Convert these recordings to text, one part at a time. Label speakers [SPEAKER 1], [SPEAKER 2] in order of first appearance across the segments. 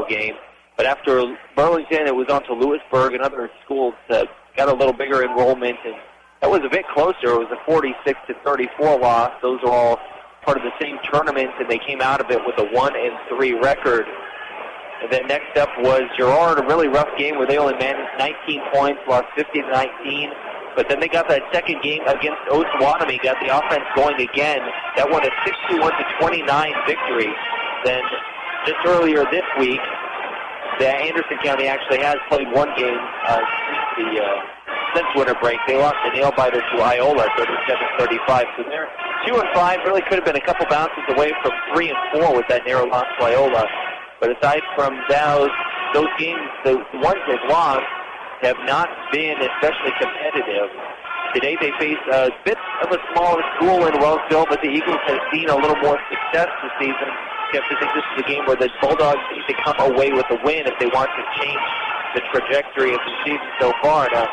[SPEAKER 1] Wellsville game. But after Burlington, it was on to Lewisburg and other schools that got a little bigger enrollment, and that was a bit closer. It was a 46-34 loss. Those are all part of the same tournament, and they came out of it with a 1-3 record. And then next up was Girard, a really rough game where they only managed 19 points, lost 50-19. But then they got that second game against Osawatomie, got the offense going again. That won a 61-29 victory. Then just earlier this week, Anderson County actually has played one game since winter break. They lost a nail-biter to Iola, 37-35. So they're 2-5. Really could have been a couple bounces away from 3-4 with that narrow loss to Iola. But aside from those games, the ones they've lost have not been especially competitive. Today they face a bit of a smaller school in Wellsville, but the Eagles have seen a little more success this season. You have to think this is a game where the Bulldogs need to come away with a win if they want to change the trajectory of the season so far. Now,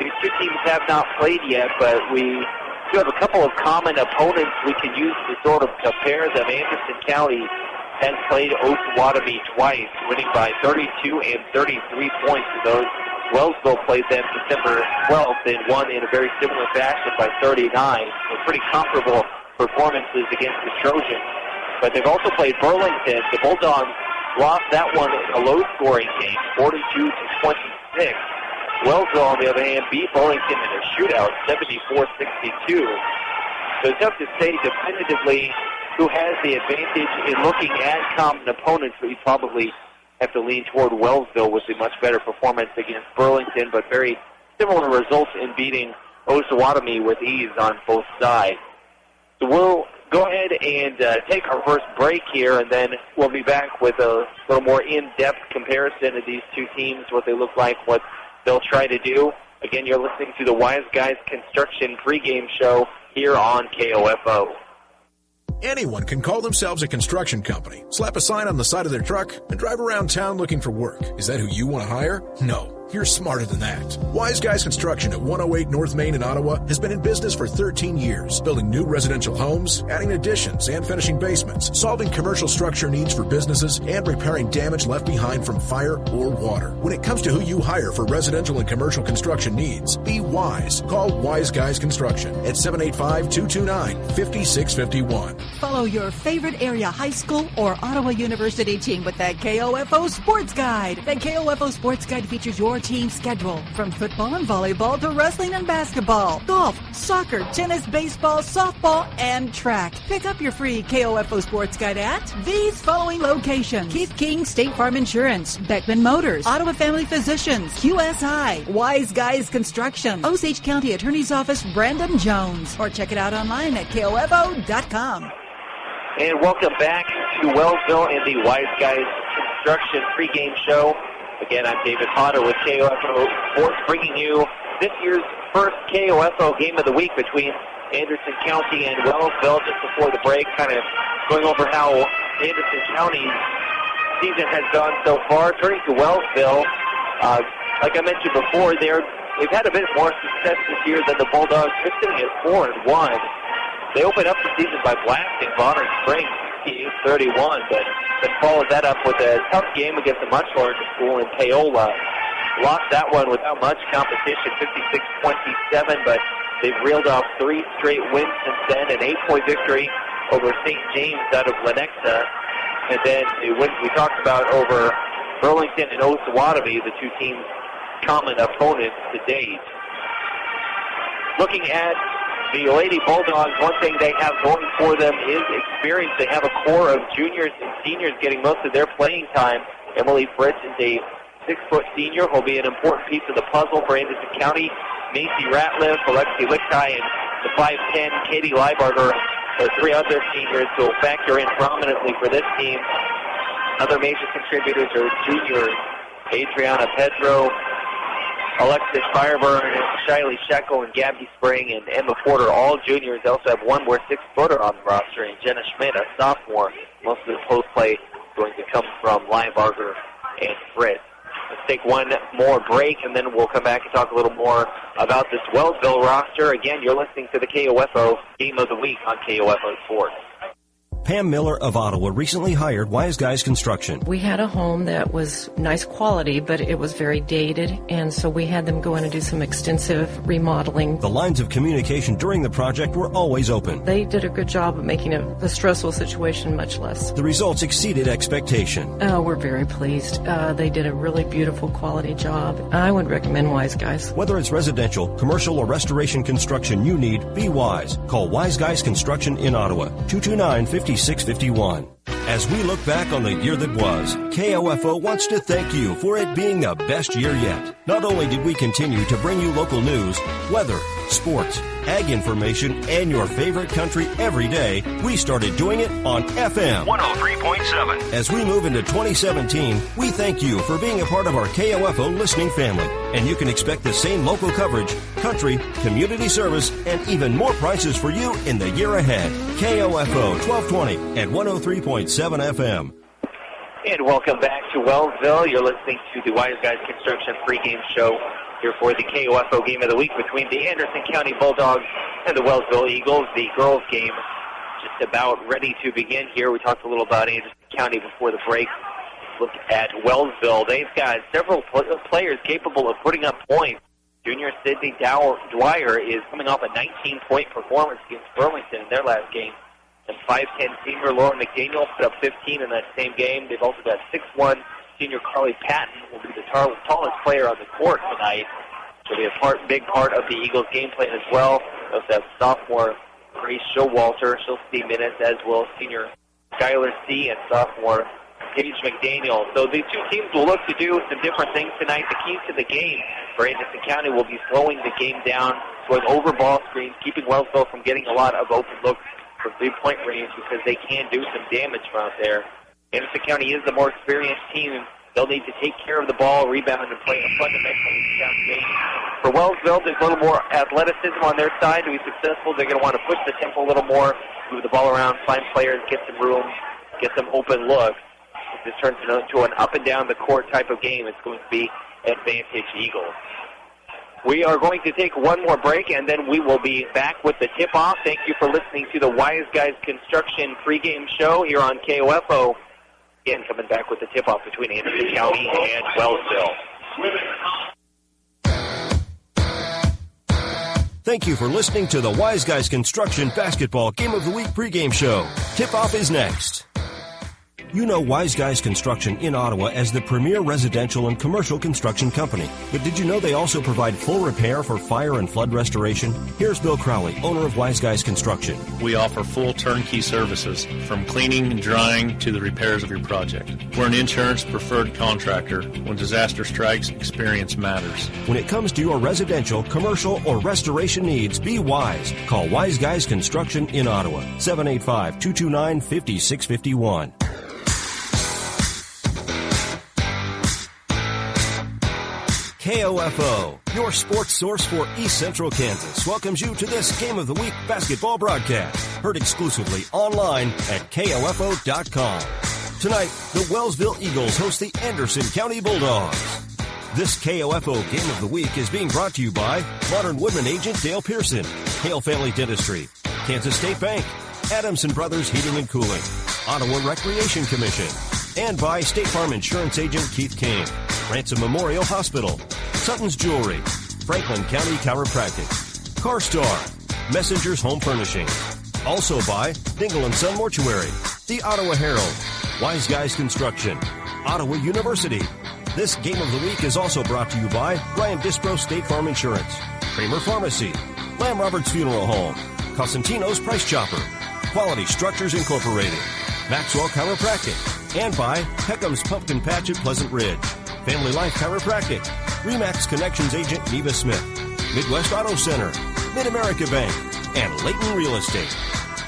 [SPEAKER 1] these two teams have not played yet, but we do have a couple of common opponents we can use to sort of compare them. Anderson County has played Osawatomie twice, winning by 32 and 33 points to those. Wellsville played them December 12th and won in a very similar fashion by 39. So pretty comparable performances against the Trojans. But they've also played Burlington. The Bulldogs lost that one in a low-scoring game, 42-26. Wellsville, on the other hand, beat Burlington in a shootout, 74-62. So it's tough to say definitively who has the advantage in looking at common opponents, but you probably have to lean toward Wellsville with a much better performance against Burlington, but very similar results in beating Osawatomie with ease on both sides. So we'll go ahead and take our first break here, and then we'll be back with a little more in-depth comparison of these two teams, what they look like, what they'll try to do. Again, you're listening to the Wise Guys Construction pregame show here on KOFO.
[SPEAKER 2] Anyone can call themselves a construction company, slap a sign on the side of their truck, and drive around town looking for work. Is that who you want to hire? No. You're smarter than that. Wise Guys Construction at 108 North Main in Ottawa has been in business for 13 years, building new residential homes, adding additions and finishing basements, solving commercial structure needs for businesses, and repairing damage left behind from fire or water. When it comes to who you hire for residential and commercial construction needs, be wise. Call Wise Guys Construction at 785-229-5651.
[SPEAKER 3] Follow your favorite area high school or Ottawa University team with that KOFO Sports Guide. The KOFO Sports Guide features your team schedule from football and volleyball to wrestling and basketball, golf, soccer, tennis, baseball, softball, and track. Pick up your free KOFO Sports Guide at these following locations: Keith King State Farm Insurance, Beckman Motors, Ottawa Family Physicians, QSI, Wise Guys Construction, Osage County Attorney's Office, Brandon Jones, or check it out online at KOFO.com.
[SPEAKER 1] And welcome back to Wellsville and the Wise Guys Construction pregame show. Again, I'm David Potter with KOFO Sports, bringing you this year's first KOFO game of the week between Anderson County and Wellsville. Just before the break, kind of going over how Anderson County's season has gone so far. Turning to Wellsville, like I mentioned before, they've had a bit more success this year than the Bulldogs. They're sitting at 4-1. They opened up the season by blasting Bonner Springs 68-31, but then followed that up with a tough game against a much larger school in Paola. Lost that one without much competition, 56-27, but they've reeled off 3 straight wins since then, an 8-point victory over St. James out of Lenexa, and then the wins we talked about over Burlington and Osawatomie, the two teams' common opponents to date. Looking at the Lady Bulldogs, one thing they have going for them is experience. They have a core of juniors and seniors getting most of their playing time. Emily Fritz is a 6-foot senior, who will be an important piece of the puzzle for Anderson County. Macy Ratliff, Alexi Lichtai, and the 5'10" Katie Leibarger are 3 other seniors who will factor in prominently for this team. Other major contributors are juniors Adriana Pedro, Alexis Fireburn, Shiley Shekel, and Gabby Spring, and Emma Porter, all juniors. They also have one more 6-footer on the roster, and Jenna Schmidt, a sophomore. Most of the post play going to come from Linebarger and Fritz. Let's take one more break, and then we'll come back and talk a little more about this Wellsville roster. Again, you're listening to the KOFO Game of the Week on KOFO Sports.
[SPEAKER 4] Pam Miller of Ottawa recently hired Wise Guys Construction.
[SPEAKER 5] We had a home that was nice quality, but it was very dated, and so we had them go in and do some extensive remodeling.
[SPEAKER 4] The lines of communication during the project were always open.
[SPEAKER 5] They did a good job of making a stressful situation much less.
[SPEAKER 4] The results exceeded expectation.
[SPEAKER 5] We're very pleased. They did a really beautiful quality job. I would recommend Wise Guys.
[SPEAKER 4] Whether it's residential, commercial, or restoration construction you need, be wise. Call Wise Guys Construction in Ottawa, 229-5651. As we look back on the year that was, KOFO wants to thank you for it being the best year yet. Not only did we continue to bring you local news, weather, sports, ag information, and your favorite country every day, we started doing it on FM 103.7. As we move into 2017, we thank you for being a part of our KOFO listening family. And you can expect the same local coverage, country, community service, and even more prices for you in the year ahead. KOFO 1220 at 103.7 FM.
[SPEAKER 1] And welcome back to Wellsville. You're listening to the Wise Guys Construction pregame show here for the KOFO Game of the Week between the Anderson County Bulldogs and the Wellsville Eagles. The girls' game just about ready to begin here. We talked a little about Anderson County before the break. Look at Wellsville. They've got several players capable of putting up points. Junior Sydney Dwyer is coming off a 19-point performance against Burlington in their last game. And 5'10 senior Lauren McDaniel put up 15 in that same game. They've also got 6'1 senior Carly Patton, will be the tallest player on the court tonight. She'll be a big part of the Eagles' game plan as well. They also have sophomore Grace Showalter. She'll see minutes, as will senior Skylar C. and sophomore Paige McDaniel. So these two teams will look to do some different things tonight. The keys to the game for Anderson County will be slowing the game down, going over ball screens, keeping Wellsville from getting a lot of open looks for three-point range because they can do some damage from out there. Anderson County is the more experienced team, and they'll need to take care of the ball, rebound, and play a fundamentally sound game. For Wellsville, there's a little more athleticism on their side. To be successful, they're going to want to push the tempo a little more, move the ball around, find players, get some room, get some open looks. If this turns into an up-and-down-the-court type of game, it's going to be advantage Eagles. We are going to take one more break, and then we will be back with the tip-off. Thank you for listening to the Wise Guys Construction pregame show here on KOFO. Again, coming back with the tip-off between Anderson County and Wellsville.
[SPEAKER 4] Thank you for listening to the Wise Guys Construction Basketball Game of the Week pregame show. Tip-off is next. You know Wise Guys Construction in Ottawa as the premier residential and commercial construction company. But did you know they also provide full repair for fire and flood restoration? Here's Bill Crowley, owner of Wise Guys Construction.
[SPEAKER 6] We offer full turnkey services, from cleaning and drying to the repairs of your project. We're an insurance preferred contractor. When disaster strikes, experience matters.
[SPEAKER 4] When it comes to your residential, commercial, or restoration needs, be wise. Call Wise Guys Construction in Ottawa, 785-229-5651. KOFO, your sports source for East Central Kansas, welcomes you to this Game of the Week basketball broadcast, heard exclusively online at KOFO.com. Tonight, the Wellsville Eagles host the Anderson County Bulldogs. This KOFO Game of the Week is being brought to you by Modern Woodman agent Dale Pearson, Hale Family Dentistry, Kansas State Bank, Adamson Brothers Heating and Cooling, Ottawa Recreation Commission, and by State Farm Insurance agent Keith King, Ransom Memorial Hospital, Sutton's Jewelry, Franklin County Chiropractic, CarStar, Messenger's Home Furnishing. Also by Dingle & Son Mortuary, the Ottawa Herald, Wise Guys Construction, Ottawa University. This Game of the Week is also brought to you by Brian Dispro State Farm Insurance, Kramer Pharmacy, Lamb Roberts Funeral Home, Cosentino's Price Chopper, Quality Structures Incorporated, Maxwell Chiropractic, and by Peckham's Pumpkin Patch at Pleasant Ridge, Family Life Chiropractic, Remax Connections agent Neva Smith, Midwest Auto Center, Mid-America Bank, and Layton Real Estate.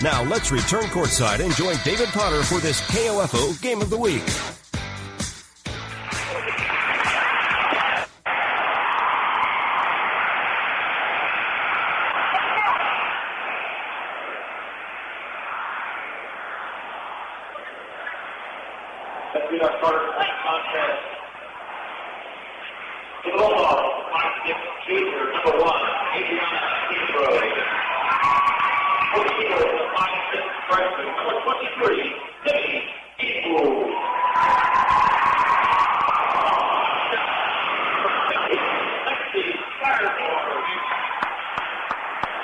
[SPEAKER 4] Now let's return courtside and join David Potter for this KOFO Game of the Week.
[SPEAKER 7] Let's do our first contest. The Bulldogs, junior, number 1, Adriana Hebrew. For the Eagles, the 5'6" freshman, number 23, Timmy Eagle.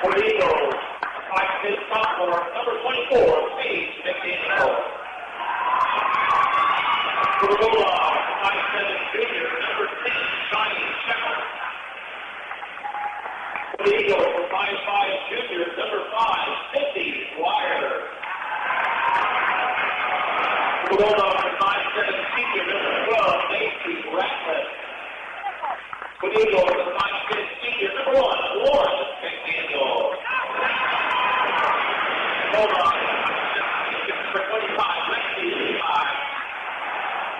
[SPEAKER 7] For the Eagles, 5'10" sophomore, number 24, Paige McDaniel. For the Bulldogs, 5'7" junior, number 10, Johnny Shepard. For the Eagles, 5'5" junior, number 5, Cindy Dwyer. For the Bulldogs, 5'7" senior, number 12, Macy Ratcliffe. For the Eagles, 5'6" senior, number 1, Lauren McDaniel. Bulldogs, number 25, Lexi Levi.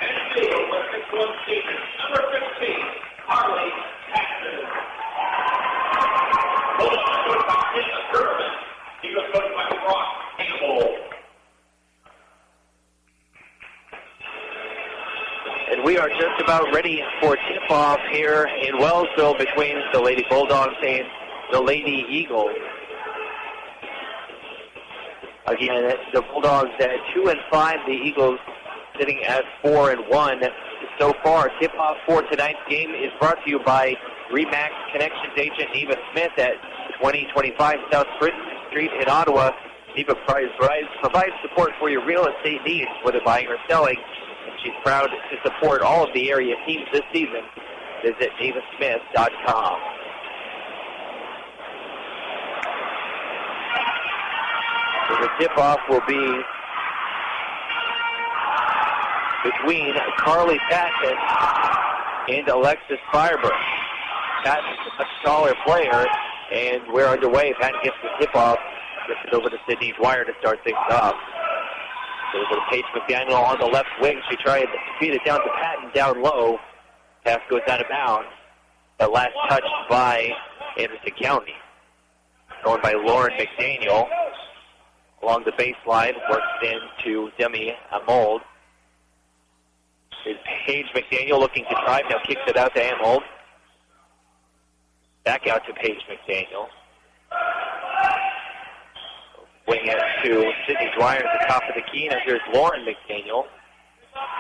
[SPEAKER 7] And the Eagles, 6'1" senior, number 15, Harley Paxton. Bulldogs, coached by Tim German. Eagles coached by Brock Campbell.
[SPEAKER 1] And we are just about ready for tip-off here in Wellsville between the Lady Bulldogs and the Lady Eagles. Again, the Bulldogs at 2-5, the Eagles sitting at 4-1 so far. Tip-off for tonight's game is brought to you by Remax Connections agent Eva Smith at 2025 South Princeton Street in Ottawa. Eva provides support for your real estate needs, whether buying or selling. She's proud to support all of the area teams this season. Visit davasmith.com. So the tip-off will be between Carly Patton and Alexis Fireburg. Patton's a much taller player, and we're underway. Patton gets the tip-off, gets it over to Sydney Dwyer to start things off. So we'll go to Paige McDaniel on the left wing. She tried to feed it down to Patton down low. Pass goes out of bounds. But last touched by Anderson County. Going by Lauren McDaniel. Along the baseline, works into Demi Amold. Is Paige McDaniel looking to drive. Now kicks it out to Amold. Back out to Paige McDaniel. Wing it to Sydney Dwyer at the top of the key. Now here's Lauren McDaniel.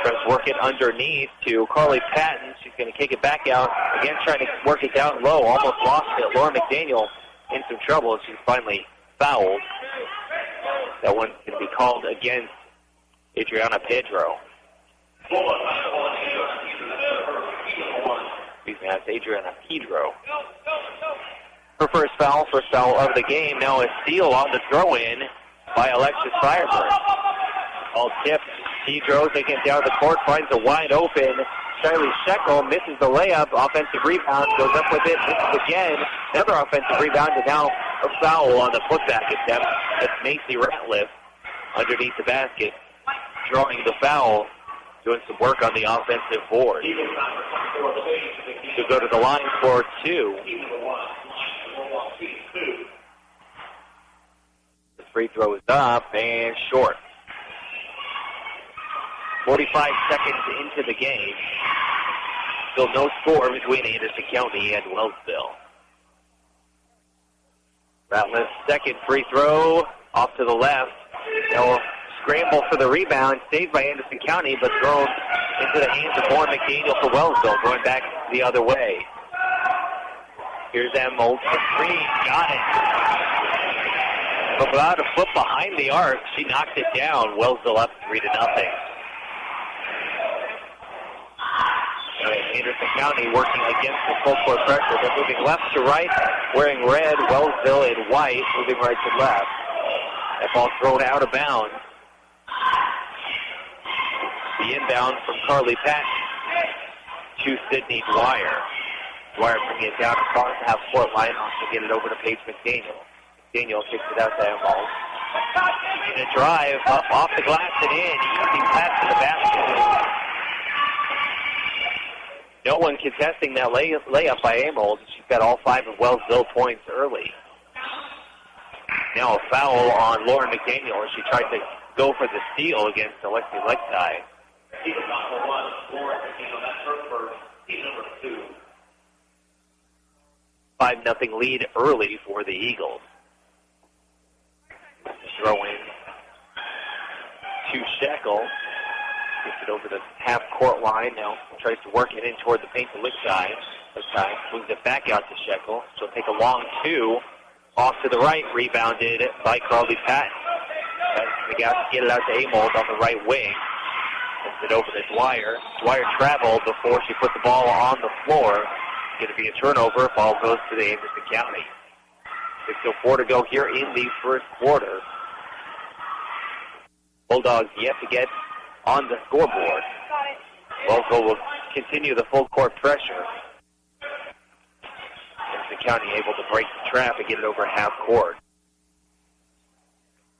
[SPEAKER 1] Tries to work it underneath to Carly Patton. She's going to kick it back out. Again, trying to work it down low. Almost lost it. Lauren McDaniel in some trouble. She's finally fouled. That one's going to be called against Adriana Pedro. Excuse me, that's Adriana Pedro. Her first foul of the game. Now a steal on the throw-in by Alexis Fireburg. All tipped. Pedro taking it down the court, finds a wide open Charlie Shekel, misses the layup. Offensive rebound, goes up with it, misses again. Another offensive rebound, and now a foul on the putback attempt. That's Macy Ratliff underneath the basket, drawing the foul, doing some work on the offensive board. To go to the line for two. The free throw is up and short. 45 seconds into the game. Still no score between Anderson County and Wellsville. Ratliff's second free throw off to the left. They'll scramble for the rebound, saved by Anderson County, but thrown into the hands of Lauren McDaniel for Wellsville, going back the other way. Here's Emmold for three, got it. From about a foot behind the arc, she knocked it down. Wellsville up 3-0. Anderson County working against the full court pressure. They're moving left to right, wearing red. Wellsville in white, moving right to left. That ball thrown out of bounds. The inbound from Carly Patton to Sydney Dwyer. Dwyer bringing it down across the half-court line to get it over to Paige McDaniel. McDaniel kicks it out to Emmold. And a drive up off the glass and in. Easy pass to the basket. No one contesting that layup by Amold. She's got all 5 of Wellsville points early. Now a foul on Lauren McDaniel as she tried to go for the steal against Alexi Lexi.
[SPEAKER 7] He's number 1, Lauren McDaniel. That's her first. He's number 2.
[SPEAKER 1] 5-0 lead early for the Eagles. Throw in to Shekel. Gets it over the half-court line. Now tries to work it in toward the paint to Lichtai. Lichtai moves it back out to Shekel. She'll take a long two. Off to the right. Rebounded by Carly Patton. Get it out to Amold on the right wing. Puts it over to Dwyer. Dwyer traveled before she put the ball on the floor. It's going to be a turnover. Ball goes to the Anderson County. 6:04 to go here in the first quarter. Bulldogs yet to get on the scoreboard. Wellsville will continue the full court pressure. Anderson County able to break the trap and get it over half court.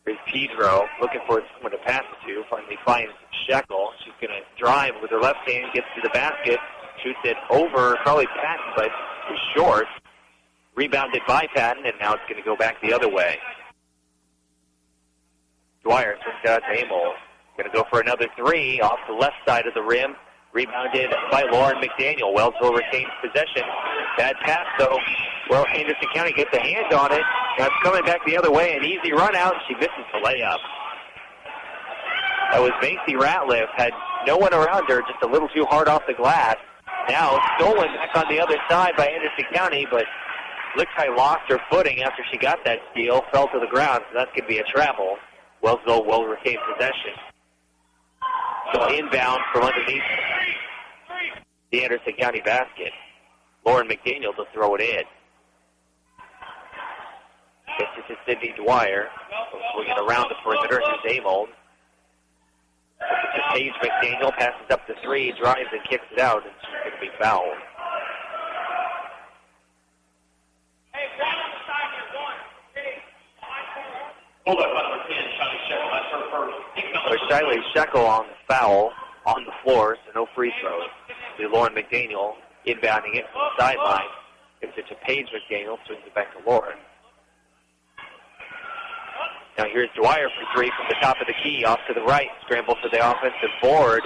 [SPEAKER 1] Here's Pedro looking for someone to pass it to. Finally finds Shekel. She's going to drive with her left hand, gets to the basket, shoots it over Carly Patton, but is short. Rebounded by Patton, and now it's going to go back the other way. Dwyer turns it out to Amol. Going to go for another three off the left side of the rim. Rebounded by Lauren McDaniel. Wellsville retains possession. Bad pass, though. Well, Anderson County gets a hand on it. Now it's coming back the other way. An easy run out. She misses the layup. That was Macy Ratliff. Had no one around her, just a little too hard off the glass. Now stolen back on the other side by Anderson County, but Lichtai lost her footing after she got that steal, fell to the ground, so that's going to be a travel. Wellsville will retain possession. So inbound from underneath the Anderson County basket. Lauren McDaniel to throw it in. Gets it to Sydney Dwyer. Swinging around the perimeter. Here's Amold. To Paige McDaniel. Passes up the three. Drives and kicks it out. And she's going to be fouled.
[SPEAKER 7] Hold up, number 10, Shiley Shekel. That's her first.
[SPEAKER 1] Shiley Shekel on the foul on the floor, so no free throws. To Lauren McDaniel inbounding it from the sideline. Gives it to Paige McDaniel, swings it back to Lauren. Now here's Dwyer for three from the top of the key, off to the right. Scramble for the offensive board.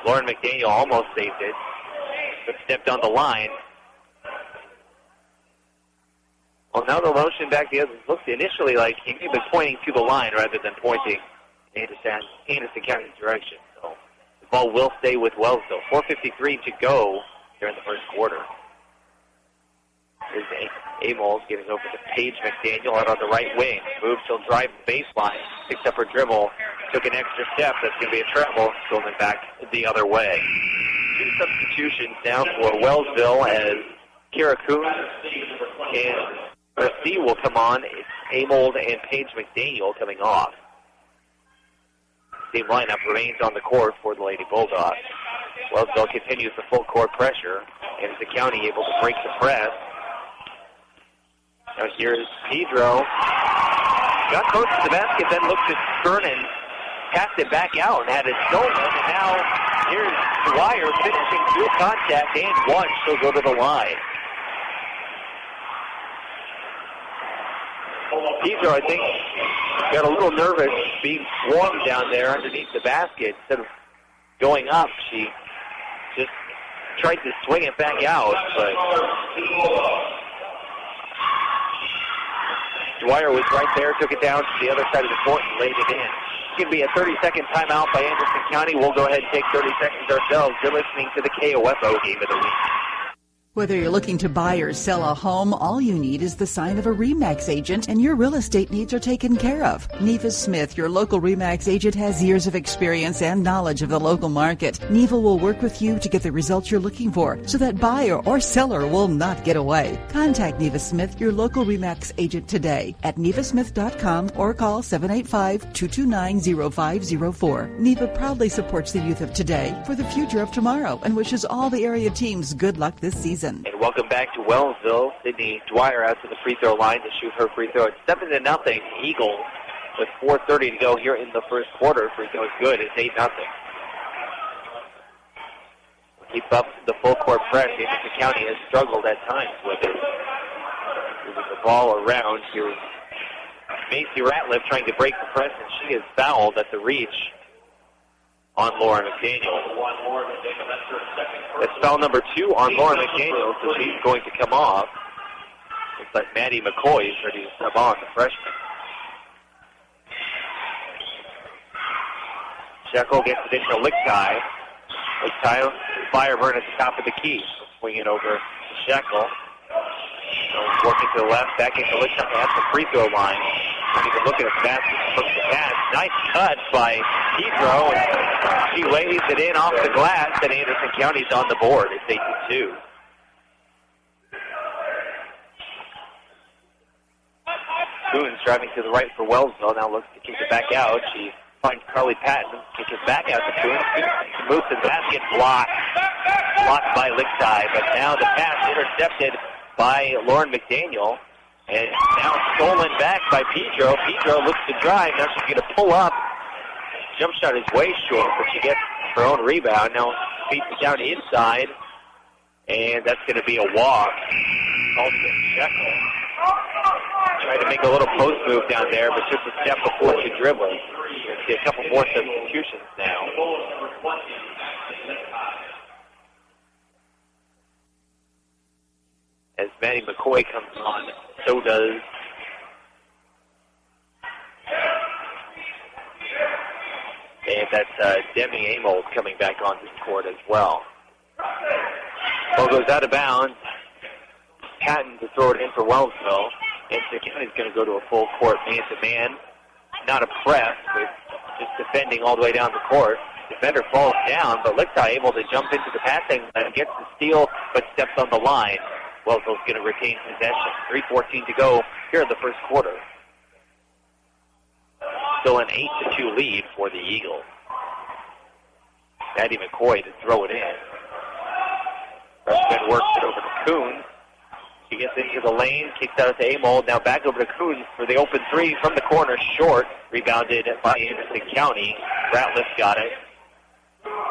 [SPEAKER 1] Lauren McDaniel almost saved it, but stepped on the line. Well, now the motion back the other looked initially like he may have been pointing to the line rather than pointing in Anderson County's direction. So the ball will stay with Wellsville. 4:53 to go here in the first quarter. Here's Amos getting over to Paige McDaniel out on the right wing. Moves, she'll drive the baseline. Picks up her dribble. Took an extra step. That's going to be a travel. Stolen back the other way. Two substitutions now for Wellsville as Kira Coons and Christie will come on. It's Amold and Paige McDaniel coming off. Same lineup remains on the court for the Lady Bulldogs. Wellsville continues the full court pressure, and is the county able to break the press. Now here's Pedro. Got close to the basket, then looked to turn and passed it back out and had it stolen. And now here's Dwyer finishing through contact and one. She'll go to the line. Pedro, I think, got a little nervous being swarmed down there underneath the basket. Instead of going up, she just tried to swing it back out. But Dwyer was right there, took it down to the other side of the court and laid it in. It's going to be a 30-second timeout by Anderson County. We'll go ahead and take 30 seconds ourselves. You're listening to the KOFO Game of the Week.
[SPEAKER 3] Whether you're looking to buy or sell a home, all you need is the sign of a RE/MAX agent and your real estate needs are taken care of. Neva Smith, your local RE/MAX agent, has years of experience and knowledge of the local market. Neva will work with you to get the results you're looking for so that buyer or seller will not get away. Contact Neva Smith, your local RE/MAX agent today at nevasmith.com or call 785-229-0504. Neva proudly supports the youth of today for the future of tomorrow and wishes all the area teams good luck this season.
[SPEAKER 1] And welcome back to Wellsville. Sydney Dwyer out to the free throw line to shoot her free throw. It's 7-0 Eagles with 4:30 to go here in the first quarter. Free throw is good. It's 8-0. Keep up the full court press. Anderson County has struggled at times with it. Moving the ball around. Here's Macy Ratliff trying to break the press, and she is fouled at the reach on Lauren McDaniel. That's foul number 2 on Lauren McDaniel, so she's going to come off. Looks like Maddie McCoy is ready to sub on, the freshman. Shekel gets it into Lichtai. Lichtai, Fireburn at the top of the key. Swing it over to Shekel. Working to the left, back into Lichtai at the free throw line. You can look at a basket from the pass. Nice cut by Pedro. She lays it in off the glass, and Anderson County's on the board. It's 8-2. Coons driving to the right for Wellsville. Now looks to kick it back out. She finds Carly Patton. Kick it back out to Coons. Moves to the basket. Blocked by Lichtai. But now the pass intercepted by Lauren McDaniel. And now stolen back by Pedro. Pedro looks to drive. Now she's going to pull up. Jump shot is way short, but she gets her own rebound. Now feeds it down inside. And that's going to be a walk. Called against Shekel. Tried to make a little post move down there, but just a step before she dribbled. See a couple more substitutions now. As Maddie McCoy comes on, so does and that's Demi Amold coming back onto the court as well. Ball goes out of bounds. Patton to throw it in for Wellsville. And County's going to go to a full court man-to-man. Not a press, but just defending all the way down the court. Defender falls down, but Lichtai able to jump into the passing and gets the steal, but steps on the line. Wellsville's going to retain possession. 3:14 to go here in the first quarter. Still an 8-2 lead for the Eagles. Maddie McCoy to throw it in. Freshman works it over to Coons. She gets into the lane, kicks out to Amold. Now back over to Coons for the open three from the corner, short. Rebounded by Anderson County. Ratliff got it.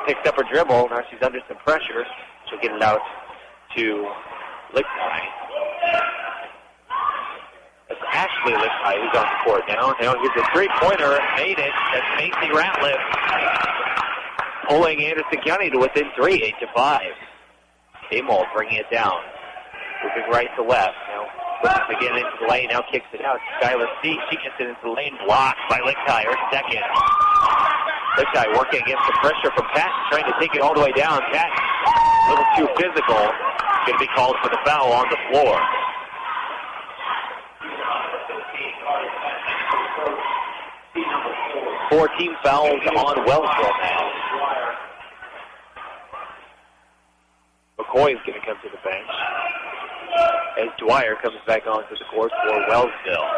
[SPEAKER 1] Picks up her dribble. Now she's under some pressure. She'll get it out to Lichtai. That's Ashley Lichtai who's on the court now. Now here's a three-pointer. Made it. That's Macy Ratliff. Pulling Anderson County to within 3, 8-5. Amold bringing it down. Moving right to left. Now looks again into the lane. Now kicks it out. Skylar C. She gets it into the lane. Blocked by Lichtai. Her second. Lichtai working against the pressure from Patton. Trying to take it all the way down. Patton a little too physical. Going to be called for the foul on the floor. Four team fouls on Wellsville now. McCoy is going to come to the bench as Dwyer comes back onto the court for Wellsville.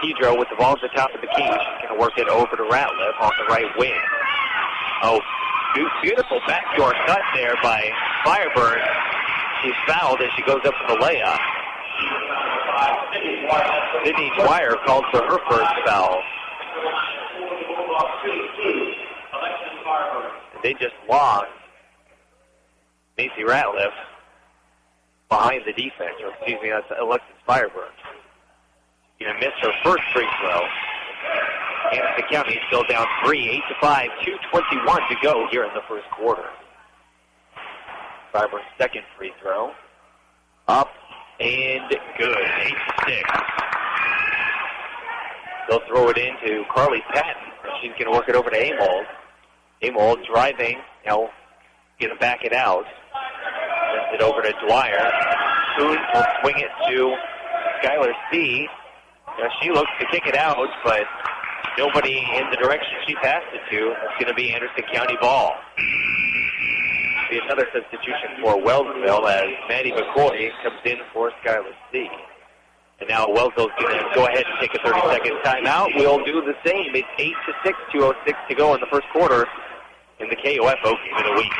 [SPEAKER 1] Pedro with the ball at the top of the key. She's going to work it over to Ratliff on the right wing. Oh, beautiful backdoor cut there by Fireburn. She's fouled as she goes up for the layup. Sydney Dwyer called for her first foul. They just lost Macy Ratliff behind the defense. Or excuse me, that's Alexis Fireburn. Going to miss her first free throw. Anderson County still down 3, 8-5, 2:21 to go here in the first quarter. Fireburn's second free throw. Up and good, 8-6. They'll throw it into Carly Patton. She's going to work it over to Amold. Amold driving, now going to back it out. Sends it over to Dwyer. Coons will swing it to Skylar C. Now she looks to kick it out, but nobody in the direction she passed it to. It's going to be Anderson County ball. Be another substitution for Wellsville as Maddie McCoy comes in for Skylar C. And now Wellsville's going to go ahead and take a 30-second timeout. We'll do the same. It's 8-6, 2:06 to go in the first quarter in the KOFO Game of the Week.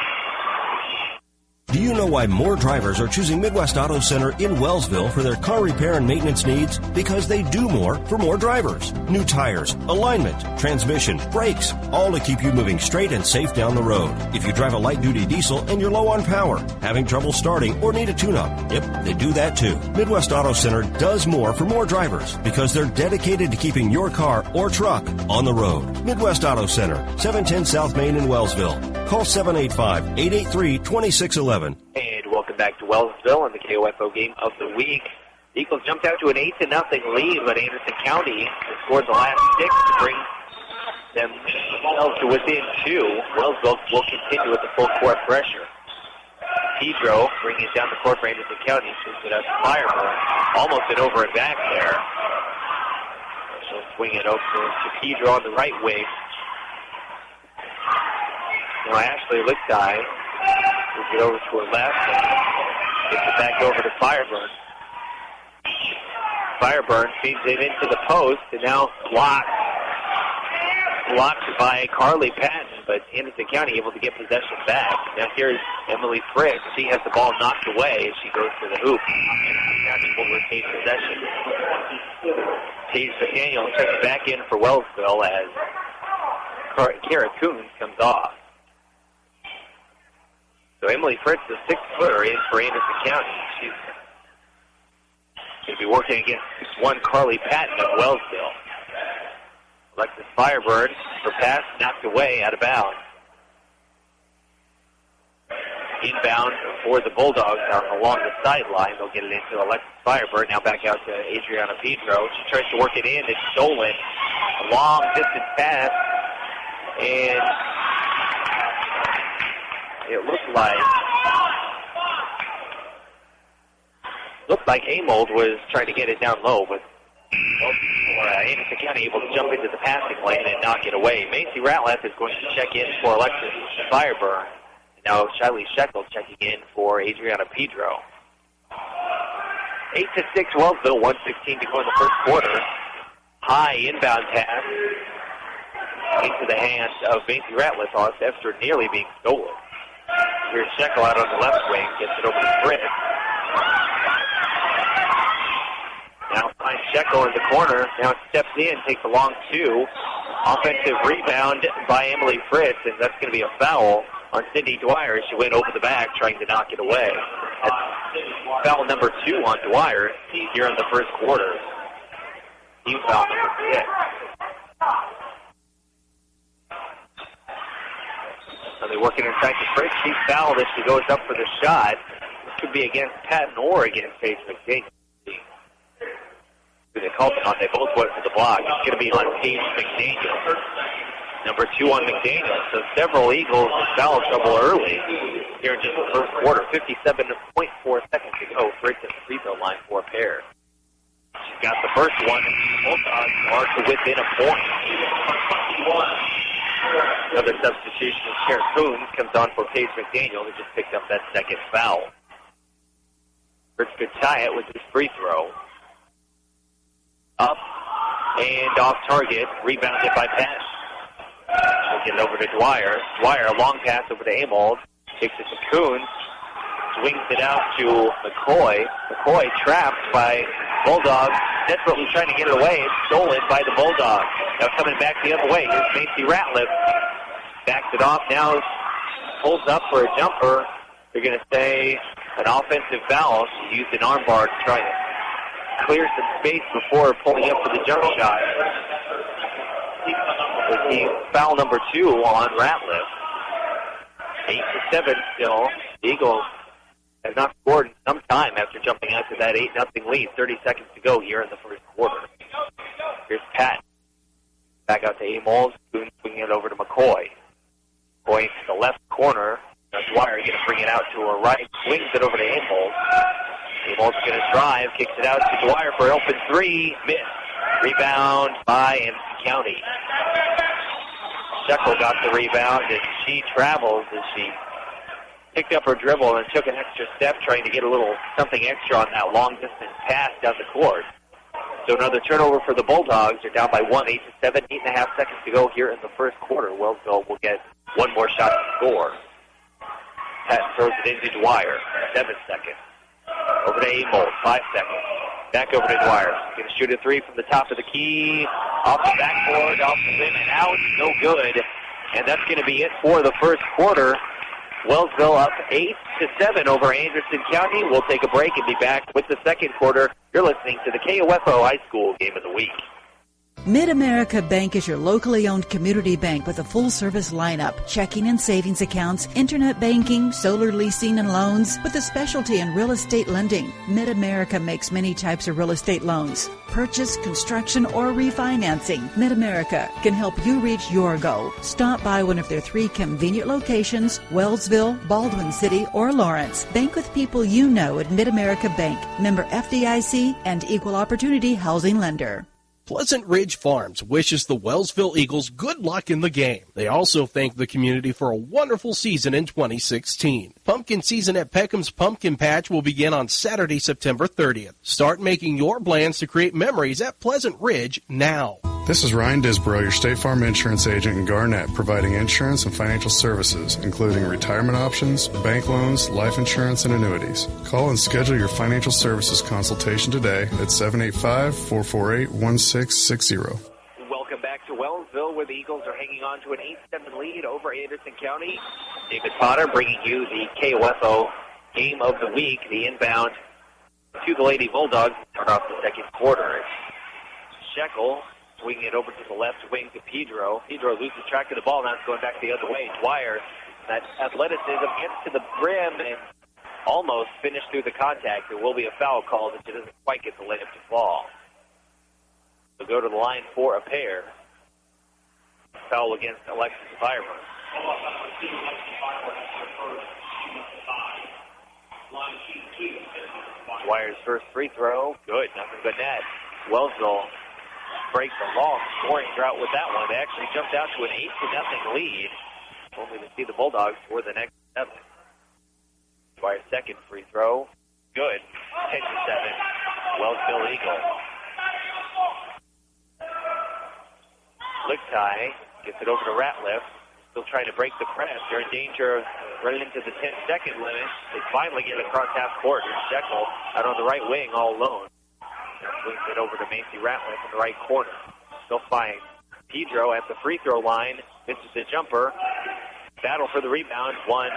[SPEAKER 4] Do you know why more drivers are choosing Midwest Auto Center in Wellsville for their car repair and maintenance needs? Because they do more for more drivers. New tires, alignment, transmission, brakes, all to keep you moving straight and safe down the road. If you drive a light-duty diesel and you're low on power, having trouble starting, or need a tune-up, yep, they do that too. Midwest Auto Center does more for more drivers because they're dedicated to keeping your car or truck on the road. Midwest Auto Center, 710 South Main in Wellsville. Call 785-883-2611.
[SPEAKER 1] And welcome back to Wellsville and the KOFO Game of the Week. The Eagles jumped out to an 8-0 lead, but Anderson County has scored the last 6 to bring themselves to within 2. Wellsville will continue with the full court pressure. Pedro bringing it down the court for Anderson County. Swings it up to Firebird. Almost an over and back there. She'll swing it over to Pedro on the right wing. Now Ashley Lichtai moves it over to her left and gets it back over to Firebird. Firebird feeds it into the post and now blocked by Carly Patton, but Anderson County able to get possession back. Now here's Emily Frick. She has the ball knocked away as she goes to the hoop. Anderson County will retain possession. Paige McDaniel checks back in for Wellsville as Kara Coons comes off. So Emily Fritz, the 6-footer, in for Anderson County. She's going to be working against 6'1" Carly Patton of Wellsville. Alexis Firebird, her pass knocked away out of bounds. Inbound for the Bulldogs out along the sideline. They'll get it into Alexis Firebird. Now back out to Adriana Pedro. She tries to work it in. It's stolen. A long distance pass. And it looked like Amold was trying to get it down low, but Anderson County able to jump into the passing lane and knock it away. Macy Ratliff is going to check in for Alexis Firebird. Now Shiley Shekel checking in for Adriana Pedro. 8-6 Wellsville, 1:16 to go in the first quarter. High inbound pass into the hands of Macy Ratliff after nearly being stolen. Here's Shekel out on the left wing, gets it over to Fritz. Now finds Shekel in the corner. Now steps in, takes a long 2. Offensive rebound by Emily Fritz, and that's going to be a foul on Cindy Dwyer. She went over the back trying to knock it away. That's foul number 2 on Dwyer here in the first quarter. Team foul number 6. So they're working inside to Fritz. She's fouled as she goes up for the shot. This could be against Patton or against Paige McDaniel. They called it on. They both went for the block. It's going to be on Paige McDaniel. Number 2 on McDaniel. So several Eagles in foul trouble early here in just the first quarter. 57.4 seconds to go. Fritz at the free throw line for a pair. She's got the first one. Bulldogs are to within a point. Another substitution is Karen Coons comes on for Paige McDaniel, who just picked up that second foul. Fritz could tie it with his free throw. Up and off target, rebounded by Patton. We'll get it over to Dwyer. Dwyer, a long pass over to Amold. Takes it to Coons. Swings it out to McCoy. McCoy trapped by Bulldogs. Desperately trying to get it away. It's stolen by the Bulldogs. Now coming back the other way. Here's Macy Ratliff. Backs it off. Now pulls up for a jumper. They're going to say an offensive foul. She used an arm bar to try to clear some space before pulling up for the jump shot. With the foul number 2 on Ratliff. 8-7 still. The Eagles have not scored in some time after jumping out to that 8-0 lead. 30 seconds to go here in the first quarter. Here's Pat. Back out to Amold. Swinging it over to McCoy. McCoy to the left corner. Now Dwyer going to bring it out to her right. Swings it over to Amold. Amold's going to drive. Kicks it out to Dwyer for an open 3. Miss. Rebound by Anderson County. Shekel got the rebound, and she travels as she picked up her dribble and took an extra step trying to get a little something extra on that long-distance pass down the court. So another turnover for the Bulldogs. They're down by 1, 8-7, 8.5 seconds to go here in the first quarter. Wellsville will get one more shot to score. Patton throws it into Dwyer. 7 seconds. Over to Amold. 5 seconds. Back over to Dwyer. Going to shoot a 3 from the top of the key. Off the backboard, off the rim, and out. No good. And that's going to be it for the first quarter. Wellsville up 8-7 over Anderson County. We'll take a break and be back with the second quarter. You're listening to the KOFO High School Game of the Week.
[SPEAKER 3] Mid-America Bank is your locally owned community bank with a full-service lineup, checking and savings accounts, internet banking, solar leasing and loans, with a specialty in real estate lending. Mid-America makes many types of real estate loans. Purchase, construction, or refinancing. Mid-America can help you reach your goal. Stop by one of their 3 convenient locations, Wellsville, Baldwin City, or Lawrence. Bank with people you know at Mid-America Bank. Member FDIC and Equal Opportunity Housing Lender.
[SPEAKER 8] Pleasant Ridge Farms wishes the Wellsville Eagles good luck in the game. They also thank the community for a wonderful season in 2016. Pumpkin season at Peckham's Pumpkin Patch will begin on Saturday, September 30th. Start making your plans to create memories at Pleasant Ridge now.
[SPEAKER 9] This is Ryan Disborough, your State Farm insurance agent in Garnett, providing insurance and financial services, including retirement options, bank loans, life insurance, and annuities. Call and schedule your financial services consultation today at 785-448-1660.
[SPEAKER 1] Welcome back to Wellsville, where the Eagles are hanging on to an 8-7 lead over Anderson County. David Potter bringing you the KOFO game of the week, the inbound to the Lady Bulldogs to start off the second quarter. Shekel swinging it over to the left wing to Pedro. Pedro loses track of the ball. Now it's going back the other way. Dwyer, that athleticism gets to the rim and almost finished through the contact. There will be a foul called if she doesn't quite get the layup to fall. So go to the line for a pair. Foul against Alexis Byron. Dwyer's first free throw. Good. Nothing but net. Wellsville breaks a long scoring drought with that one. They actually jumped out to an 8-0 lead. Only to see the Bulldogs for the next 7. Dwyer's second free throw. Good. 10-7. Wellsville Eagle. Lichtai gets it over to Ratliff. Still trying to break the press. They're in danger of running into the 10-second limit. They finally get across half court. Shekel out on the right wing all alone. Swings it over to Macy Ratliff in the right corner. They'll find Pedro at the free throw line. Misses the jumper. Battle for the rebound. Won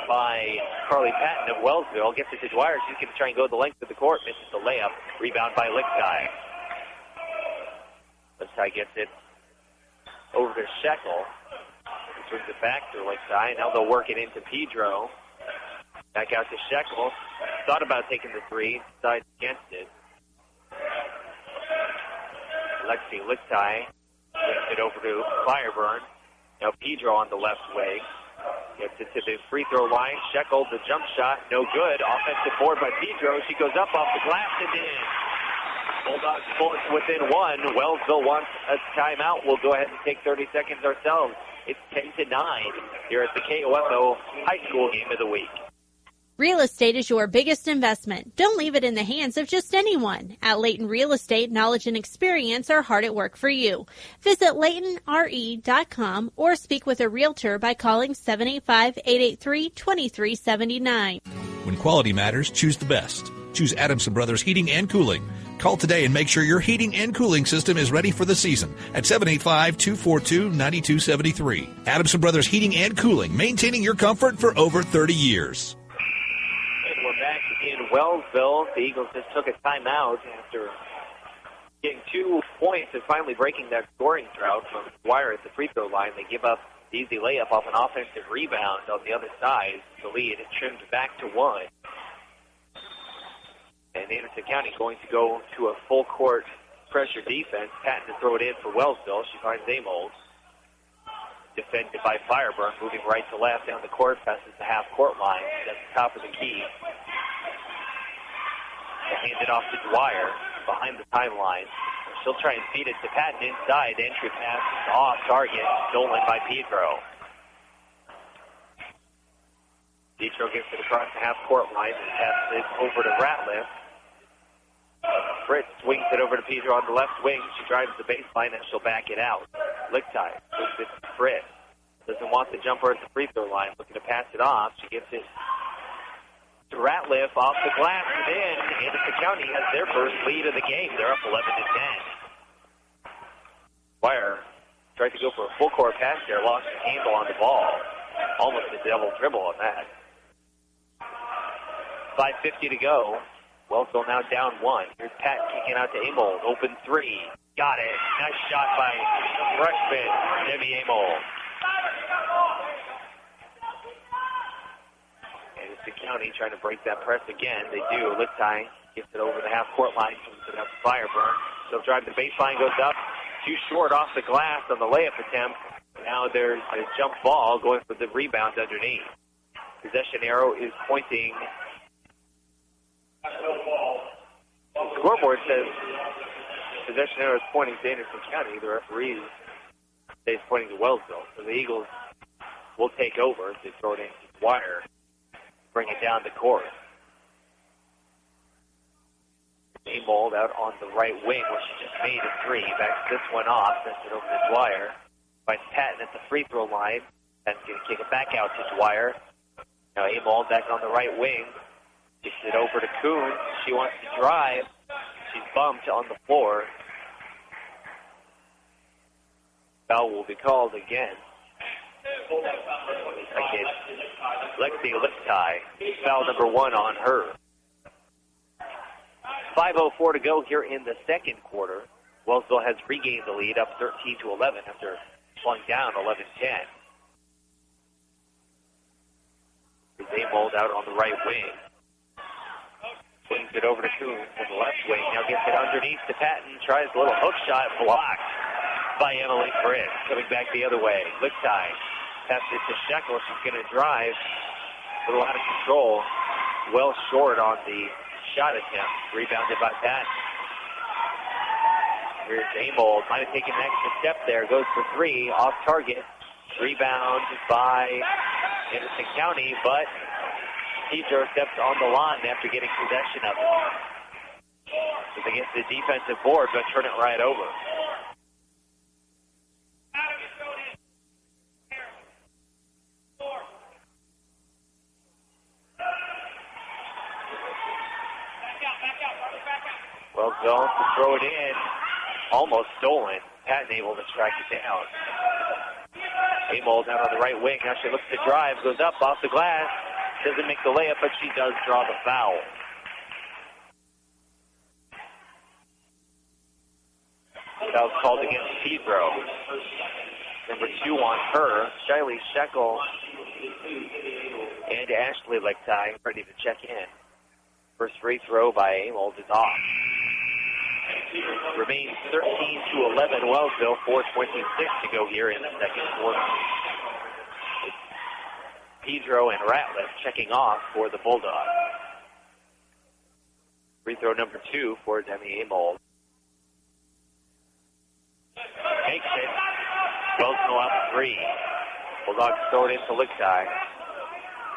[SPEAKER 1] by Carly Patton of Wellsville. Gets it to Dwyer. She's going to try and go the length of the court. Misses the layup. Rebound by Lichtai. Lichtai gets it over to Shekel. Swings it back to Lichtai. Now they'll work it into Pedro. Back out to Shekel. Thought about taking the three. Decides against it. Lexi Lichtai swings it over to Fireburn. Now Pedro on the left wing. Gets it to the free throw line. Shekel, the jump shot, no good. Offensive board by Pedro. She goes up off the glass and in. Bulldogs pull it within 1. Wellsville wants a timeout. We'll go ahead and take 30 seconds ourselves. It's 10-9 here at the KOFO High School Game of the Week.
[SPEAKER 10] Real estate is your biggest investment. Don't leave it in the hands of just anyone. At Layton Real Estate, knowledge and experience are hard at work for you. Visit LaytonRE.com or speak with a realtor by calling 785-883-2379.
[SPEAKER 11] When quality matters, choose the best. Choose Adamson Brothers Heating and Cooling. Call today and make sure your heating and cooling system is ready for the season at 785-242-9273. Adamson Brothers Heating and Cooling, maintaining your comfort for over 30 years.
[SPEAKER 1] In Wellsville, the Eagles just took a timeout after getting 2 points and finally breaking that scoring drought from Dwyer at the free throw line. They give up the easy layup off an offensive rebound on the other side. The lead trimmed back to 1. And Anderson County going to go to a full court pressure defense. Patton to throw it in for Wellsville. She finds Amold. Defended by Fireburn, moving right to left down the court, passes the half court line. That's the top of the key. Hand it off to Dwyer behind the timeline. She'll try and feed it to Patton inside. The entry pass is off target, stolen by Pedro. Pedro gets it across the half court line and passes it over to Ratliff. Fritz swings it over to Pedro on the left wing. She drives the baseline and she'll back it out. Lichtai swings it to Fritz. Doesn't want the jumper at the free throw line. Looking to pass it off. She gets it to Ratliff off the glass and in. Anderson County has their first lead of the game. They're up 11-10. Dwyer tried to go for a full court pass there. Lost the handle on the ball. Almost a double dribble on that. 5:50 to go. Wellsville now down 1. Here's Pat kicking out to Amold. Open 3. Got it. Nice shot by freshman Debbie Amol. Anderson County trying to break that press again. They do. Lichtai gets it over the half-court line. Comes it up to Fireburn. They'll drive the baseline, goes up. Too short off the glass on the layup attempt. Now there's a jump ball going for the rebound underneath. Possession arrow is pointing. The scoreboard says possession arrow is pointing to Anderson County. The referee is pointing to Wellsville. So the Eagles will take over. They throw it into Dwyer. Bring it down the court. Amold out on the right wing where she just made a three. Backs this one off. Sends it over to Dwyer. Finds Patton at the free throw line. Patton's going to kick it back out to Dwyer. Now Amold back on the right wing. Kicks it over to Kuhn. She wants to drive. She's bumped on the floor. Foul will be called again. Lexi Lichtai. Foul number 1 on her. 5:04 to go here in the second quarter. Wellsville has regained the lead, up 13-11 after falling down 11-10. Amold out on the right wing. Swings it over to Kuhn to the left wing. Now gets it underneath to Patton. Tries a little hook shot, blocked by Emily Fritz. Coming back the other way. Lichtai passes it to Shekel. She's going to drive. A little out of control. Well short on the shot attempt. Rebounded by Patton. Here's Amold. Might have taken an extra step there. Goes for three. Off target. Rebound by Anderson County, but Pedro steps on the line after getting possession of it. So they get the defensive board, but turn it right over. Wellsville to throw it in. Almost stolen. Patton able to track it down. Amold down on the right wing. Now she looks to drive. Goes up off the glass. Doesn't make the layup, but she does draw the foul. Foul's called against Pedro. Number 2 on her. Shiley Shekel and Ashley Lichtai ready to check in. First free throw by Amold is off. Remains 13-11 Wellsville, 4:26 to go here in the second quarter. Pedro and Ratliff checking off for the Bulldogs. Free throw number 2 for Demi Amold. Makes it. Wellsville up 3. Bulldogs throw it into Lichtai.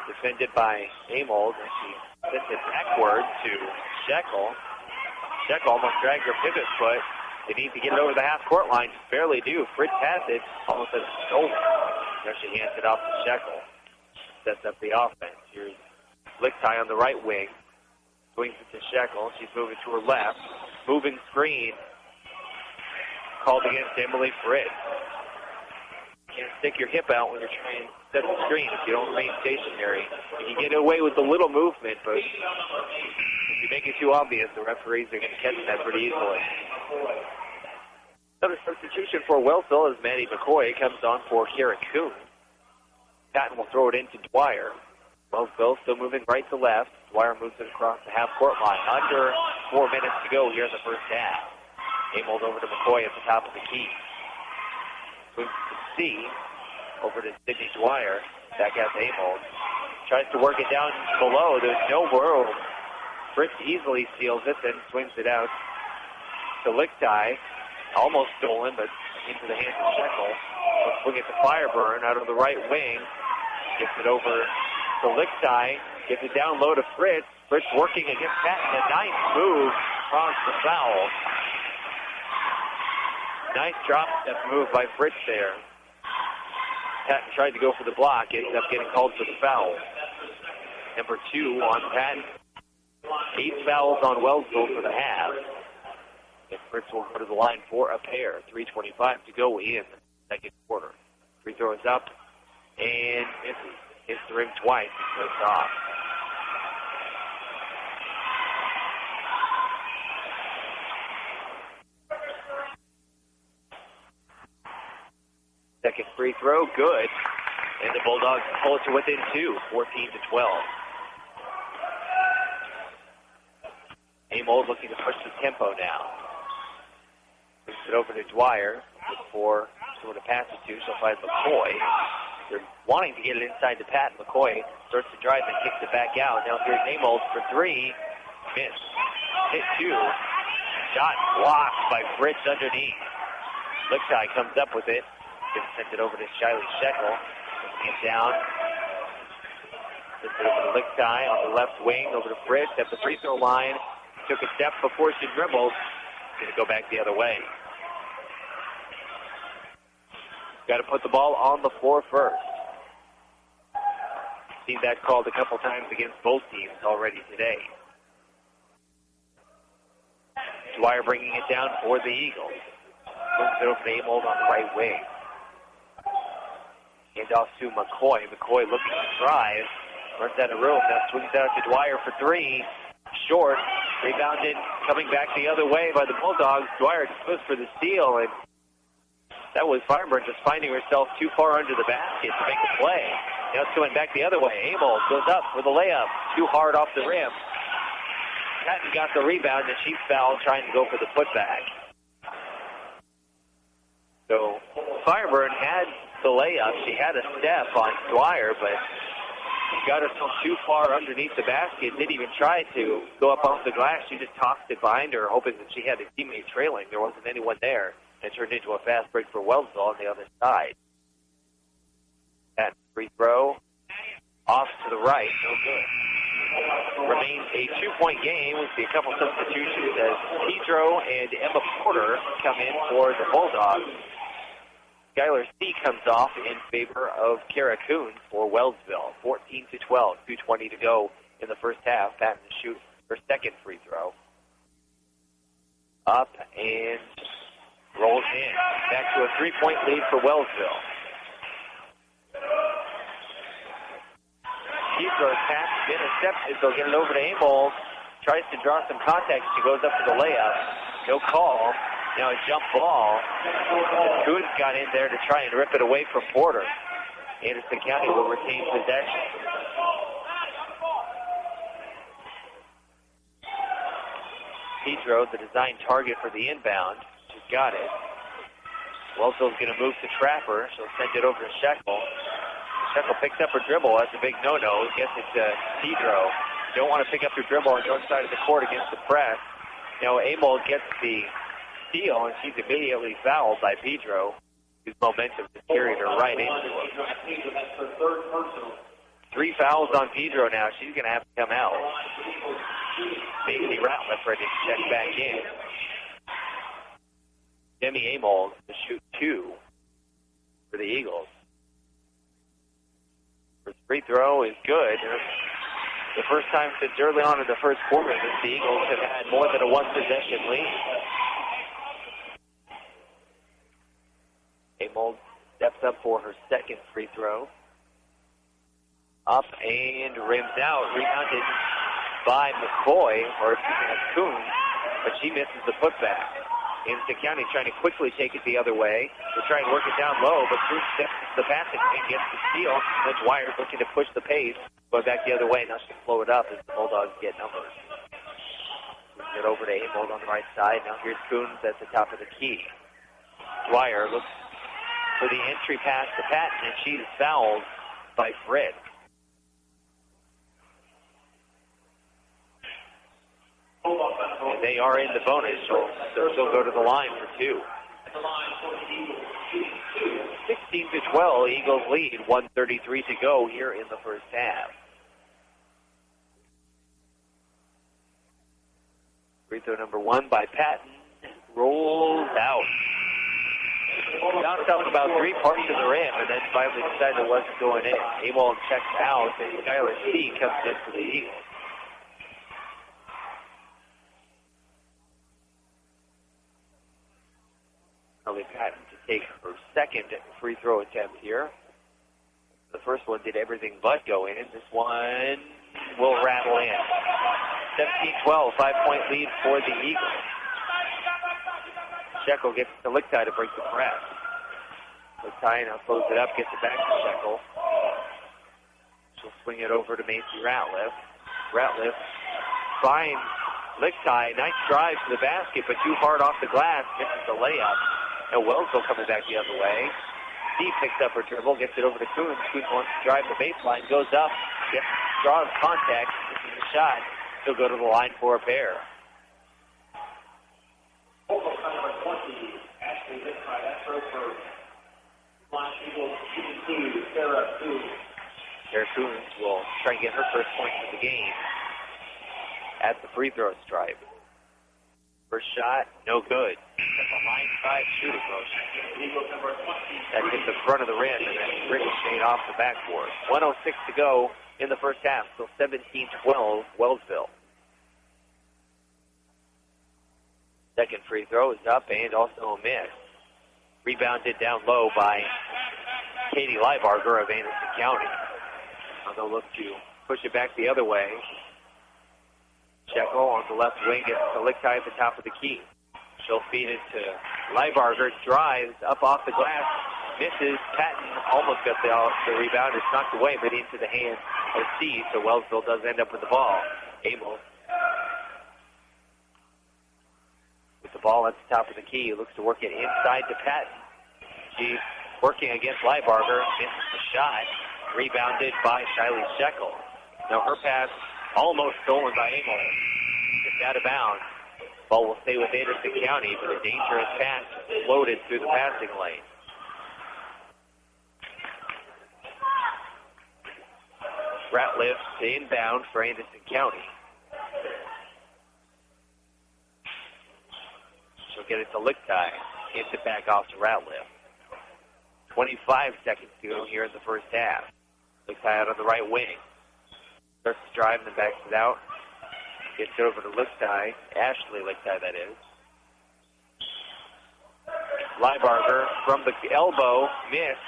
[SPEAKER 1] Defended by Amold, and she sends it backward to Shekel. Shekel almost dragged her pivot foot. They need to get it over the half-court line. Barely do. Fritz has it. Almost has it stolen. Now she hands it off to Shekel. Sets up the offense. Here's Lichtai on the right wing. Swings it to Shekel. She's moving to her left. Moving screen. Called against Emily Fritz. Can't stick your hip out when you're trying to set the screen if you don't remain stationary. You can get away with a little movement, but if you make it too obvious, the referees are going to catch that pretty easily. Another substitution for Wellsville as Maddie McCoy comes on for Karen Kuhn. Patton will throw it into Dwyer. Wellsville still moving right to left. Dwyer moves it across the half-court line. Under 4 minutes to go here in the first half. Amold over to McCoy at the top of the key. Swings to C. Over to Sydney Dwyer. Back out to Amold. Tries to work it down below. There's no room. Fritz easily steals it, then swings it out to Lichtai. Almost stolen, but into the hands of Shekel. Let's look at the Fireburn out of the right wing. Gets it over to Lichtai. Gets it down low to Fritz. Fritz working against Patton. A nice move across the foul. Nice drop step move by Fritz there. Patton tried to go for the block. Ended up getting called for the foul. Number 2 on Patton. 8 fouls on Wellsville for the half. And Fritz will go to the line for a pair. 3:25 to go in the second quarter. Free throw is up and misses. Hits the rim twice. Goes off. free throw, good. And the Bulldogs pull it to within 2, 14-12. Amos looking to push the tempo now. Brings it over to Dwyer for someone to pass it to. She'll find McCoy. They're wanting to get it inside to Pat. McCoy starts to drive and kicks it back out. Now here's Amos for 3. Missed. Hit 2. Shot blocked by Fritz underneath. Licktie comes up with it. Gets sent it over to Shiley Shekel. Get down. Sends it over to Licktie on the left wing. Over to Fritz at the free throw line. Took a step before she dribbled. Going to go back the other way. Got to put the ball on the floor first. Seen that called a couple times against both teams already today. Dwyer bringing it down for the Eagles. Moves it over to Amos on the right wing. Hand off to McCoy. McCoy looking to drive. Runs out of room. Now swings out to Dwyer for 3. Short. Rebounded. Coming back the other way by the Bulldogs. Dwyer goes for the steal. And that was Fireburn just finding herself too far under the basket to make a play. Now it's going back the other way. Amos goes up for the layup. Too hard off the rim. Patton got the rebound, and she's fouled trying to go for the putback. So Fireburn had the layup. She had a step on Dwyer, but she got herself too far underneath the basket. Didn't even try to go up off the glass. She just tossed it behind her, hoping that she had a teammate trailing. There wasn't anyone there. And turned into a fast break for Wellsville on the other side. That free throw off to the right, no good. Remains a 2-point game. We'll see a couple substitutions as Pedro and Emma Porter come in for the Bulldogs. Skylar C comes off in favor of Kara Coons for Wellsville. 14-12, 2:20 to go in the first half. Patton to shoot her second free throw. Up and rolls in. Back to a 3-point lead for Wellsville. Pedro's pass intercepted. They'll get it over to Amos. Tries to draw some contact. She goes up for the layup. No call. Now a jump ball. Coons got in there to try and rip it away from Porter. Anderson County will retain possession. Pedro, the design target for the inbound. She's got it. Wellsville's going to move to Trapper. She'll send it over to Shekel. Shekel picks up her dribble. That's a big no-no. Gets it to Pedro. Don't want to pick up your dribble on your side of the court against the press. Now Amos gets the steal, and she's immediately fouled by Pedro, whose momentum just carried her right into it. 3 fouls on Pedro now. She's going to have to come out. Stacey Ratliff ready to check back in. Demi Amos to shoot 2 for the Eagles. Her free throw is good. The first time since early on in the first quarter that the Eagles have had more than a one-possession lead. Amos steps up for her second free throw. Up and rims out. Rebounded by McCoy, or Coons, but she misses the putback. Anderson County trying to quickly take it the other way. They're trying to work it down low, but Coons steps the passing and gets the steal. Then Dwyer's looking to push the pace, going back the other way. Now she'll slow it up as the Bulldogs get numbers. Get over to Amos on the right side. Now here's Coons at the top of the key. Dwyer looks for the entry pass to Patton, and she's fouled by Fred. And they are in the bonus, so they'll go to the line for 2. 16-12, Eagles lead, 1:33 to go here in the first half. Free throw number 1 by Patton. Rolls out. Bounced up about 3 parts of the rim, and then finally decided it wasn't going in. Amos checks out, and Skylar C comes in for the Eagles. Patton to take her second free throw attempt here. The first one did everything but go in. This one will rattle in. 17-12, 5-point lead for the Eagles. Shekel gets to Licktie to break the press. Lichtai now throws it up, gets it back to Shekel. She'll swing it over to Macy Ratliff. Ratliff finds Lichtai. Nice drive to the basket, but too hard off the glass. Misses the layup. Now Wellsville coming back the other way. Steve picks up her dribble, gets it over to Coons. Coons wants to drive the baseline, goes up, draws contact, misses the shot. He'll go to the line for a pair.
[SPEAKER 7] Also, number 20, Ashley Lichtai. That's her for line equals to Sarah Coons.
[SPEAKER 1] Sarah Coons will try and get her first point of the game at the free throw stripe. First shot, no good. That's a line side shooting motion. That hit the front of the rim and then ricocheted off the backboard. 1:06 to go in the first half. Still 17-12, Wellsville. Second free throw is up and also a miss. Rebounded down low by Katie Leibarger of Anderson County. Now they'll look to push it back the other way. Shekel on the left wing gets to Lichtai at the top of the key. She'll feed it to Leibarger, drives up off the glass, misses. Patton almost got the rebound. It's knocked away, but into the hands of Steve, so Wellsville does end up with the ball. Amos with the ball at the top of the key, looks to work it inside to Patton. She's working against Leibarger, misses the shot, rebounded by Shiley Shekel. Now her pass almost stolen by Amos. It's out of bounds. Ball will stay with Anderson County, but a dangerous pass floated through the passing lane. Ratliff to inbound for Anderson County. She'll get it to Lichtai. Gets it back off to Ratliff. 25 seconds to go here in the first half. Lichtai out on the right wing. Starts to drive and then backs it out. Gets it over to Lichtai. Ashley Lichtai, that is. Leibarger from the elbow. Missed.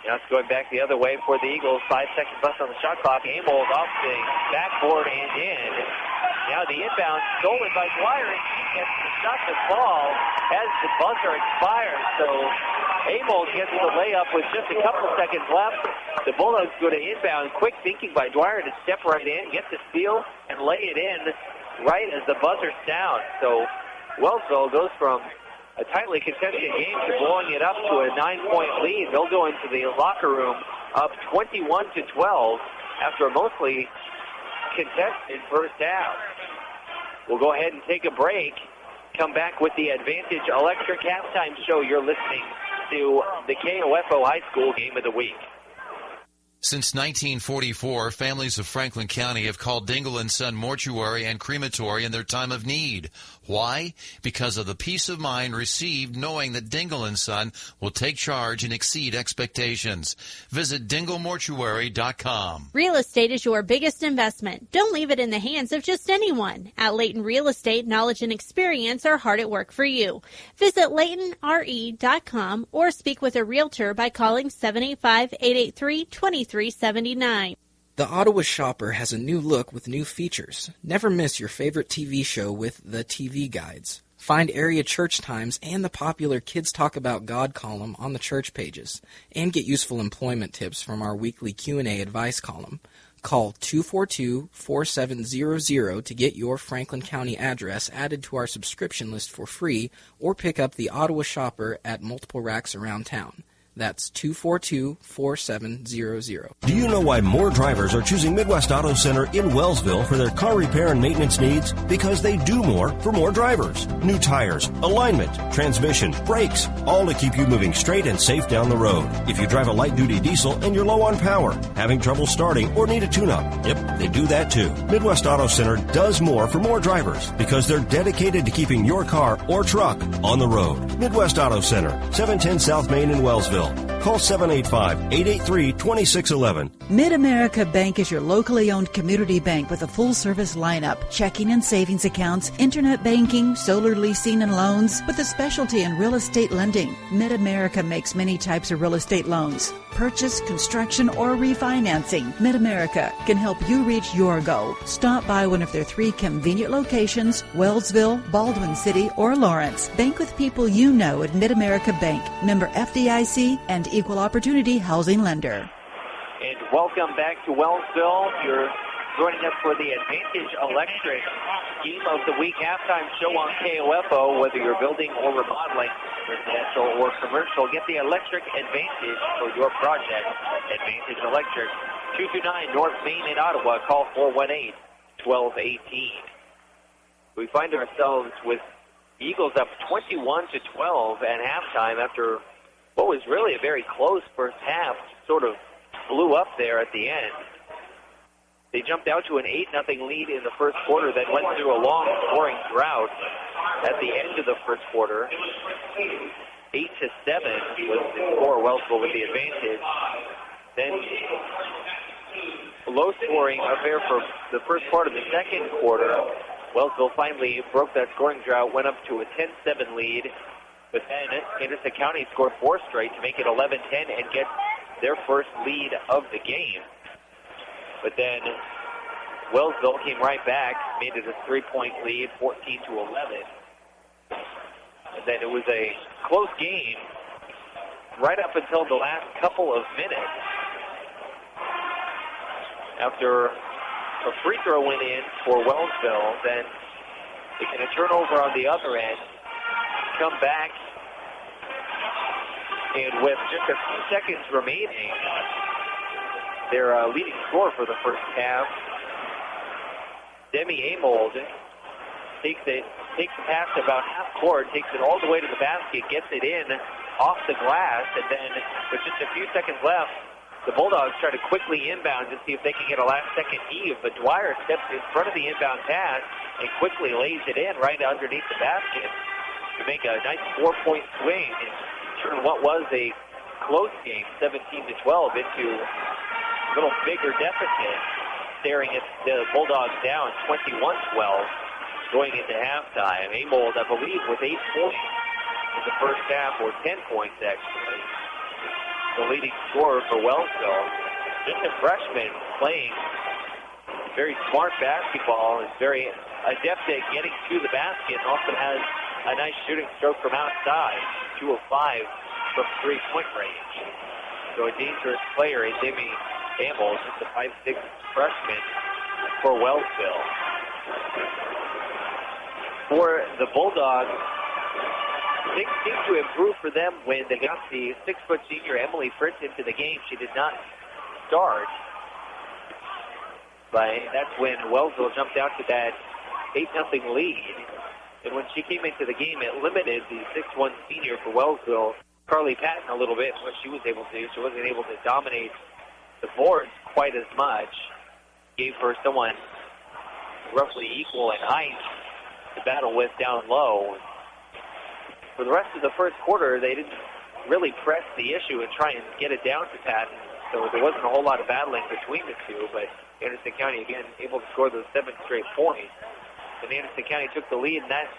[SPEAKER 1] Now it's going back the other way for the Eagles. 5 seconds left on the shot clock. Amos off the backboard and in. Now the inbound stolen by Dwyer, and he gets the shot to fall as the buzzer expires. So Amos gets the layup with just a couple seconds left. The Bulldogs go to inbound. Quick thinking by Dwyer to step right in, get the steal, and lay it in right as the buzzer's down. So Wellsville goes from a tightly contested game to blowing it up to a 9-point lead. They'll go into the locker room up 21-12 after a mostly contested first half. We'll go ahead and take a break. Come back with the Advantage Electric halftime show. You're listening to the KOFO High School Game of the Week.
[SPEAKER 12] Since 1944, families of Franklin County have called Dingle & Son Mortuary and Crematory in their time of need. Why? Because of the peace of mind received knowing that Dingle & Son will take charge and exceed expectations. Visit dinglemortuary.com.
[SPEAKER 10] Real estate is your biggest investment. Don't leave it in the hands of just anyone. At Layton Real Estate, knowledge and experience are hard at work for you. Visit LaytonRE.com or speak with a realtor by calling 785-883-2379.
[SPEAKER 13] The Ottawa Shopper has a new look with new features. Never miss your favorite TV show with the TV Guides. Find area church times and the popular Kids Talk About God column on the church pages. And get useful employment tips from our weekly Q&A advice column. Call 242-4700 to get your Franklin County address added to our subscription list for free, or pick up the Ottawa Shopper at multiple racks around town. That's 242-4700.
[SPEAKER 4] Do you know why more drivers are choosing Midwest Auto Center in Wellsville for their car repair and maintenance needs? Because they do more for more drivers. New tires, alignment, transmission, brakes, all to keep you moving straight and safe down the road. If you drive a light-duty diesel and you're low on power, having trouble starting, or need a tune-up, yep, they do that too. Midwest Auto Center does more for more drivers because they're dedicated to keeping your car or truck on the road. Midwest Auto Center, 710 South Main in Wellsville. Call 785-883-2611.
[SPEAKER 3] Mid-America Bank is your locally owned community bank with a full-service lineup, checking and savings accounts, internet banking, solar leasing and loans, with a specialty in real estate lending. Mid-America makes many types of real estate loans. Purchase, construction, or refinancing. Mid-America can help you reach your goal. Stop by one of their 3 convenient locations, Wellsville, Baldwin City, or Lawrence. Bank with people you know at Mid-America Bank. Member FDIC and Equal Opportunity Housing Lender.
[SPEAKER 1] And welcome back to Wellsville. You're joining us for the Advantage Electric Game of the Week halftime show on KOFO. Whether you're building or remodeling, residential or commercial, get the electric advantage for your project. Advantage Electric, 229 North Main in Ottawa. Call 418-1218. We find ourselves with Eagles up 21-12 at halftime after what was really a very close first half. Sort of blew up there at the end. They jumped out to an 8-0 lead in the first quarter, then went through a long scoring drought at the end of the first quarter. 8-7 was the score. Wellsville with the advantage. Then a low-scoring affair for the first part of the second quarter. Wellsville finally broke that scoring drought, went up to a 10-7 lead. But then Anderson County scored 4 straight to make it 11-10 and get their first lead of the game. But then Wellsville came right back, made it a 3-point lead, 14-11. And then it was a close game right up until the last couple of minutes. After a free throw went in for Wellsville, then they get a turnover on the other end. Come back, and with just a few seconds remaining, their leading scorer for the first half, Demi Amold, takes the pass about half court, takes it all the way to the basket, gets it in off the glass, and then with just a few seconds left, the Bulldogs try to quickly inbound to see if they can get a last-second heave, but Dwyer steps in front of the inbound pass and quickly lays it in right underneath the basket to make a nice 4-point swing and turn what was a close game, 17-12, into a little bigger deficit, staring at the Bulldogs down 21-12 going into halftime. Amold, I believe, with 8 points in the first half, or 10 points actually, the leading scorer for Wellsville. Just a freshman playing very smart basketball, is very adept at getting to the basket, and also has a nice shooting stroke from outside, 2 of 5 from 3-point range. So a dangerous player is Demi Amold, just a 5'6" freshman for Wellsville. For the Bulldogs, things seemed to improve for them when they got the 6-foot senior Emily Fritz into the game. She did not start, but that's when Wellsville jumped out to that 8-0 lead. And when she came into the game, it limited the 6'1" senior for Wellsville, Carly Patton, a little bit what she was able to do. She wasn't able to dominate the boards quite as much. Gave her someone roughly equal in height to battle with down low. For the rest of the first quarter, they didn't really press the issue and try and get it down to Patton. So there wasn't a whole lot of battling between the two, but Anderson County, again, able to score those 7 straight points. And Anderson County took the lead, and that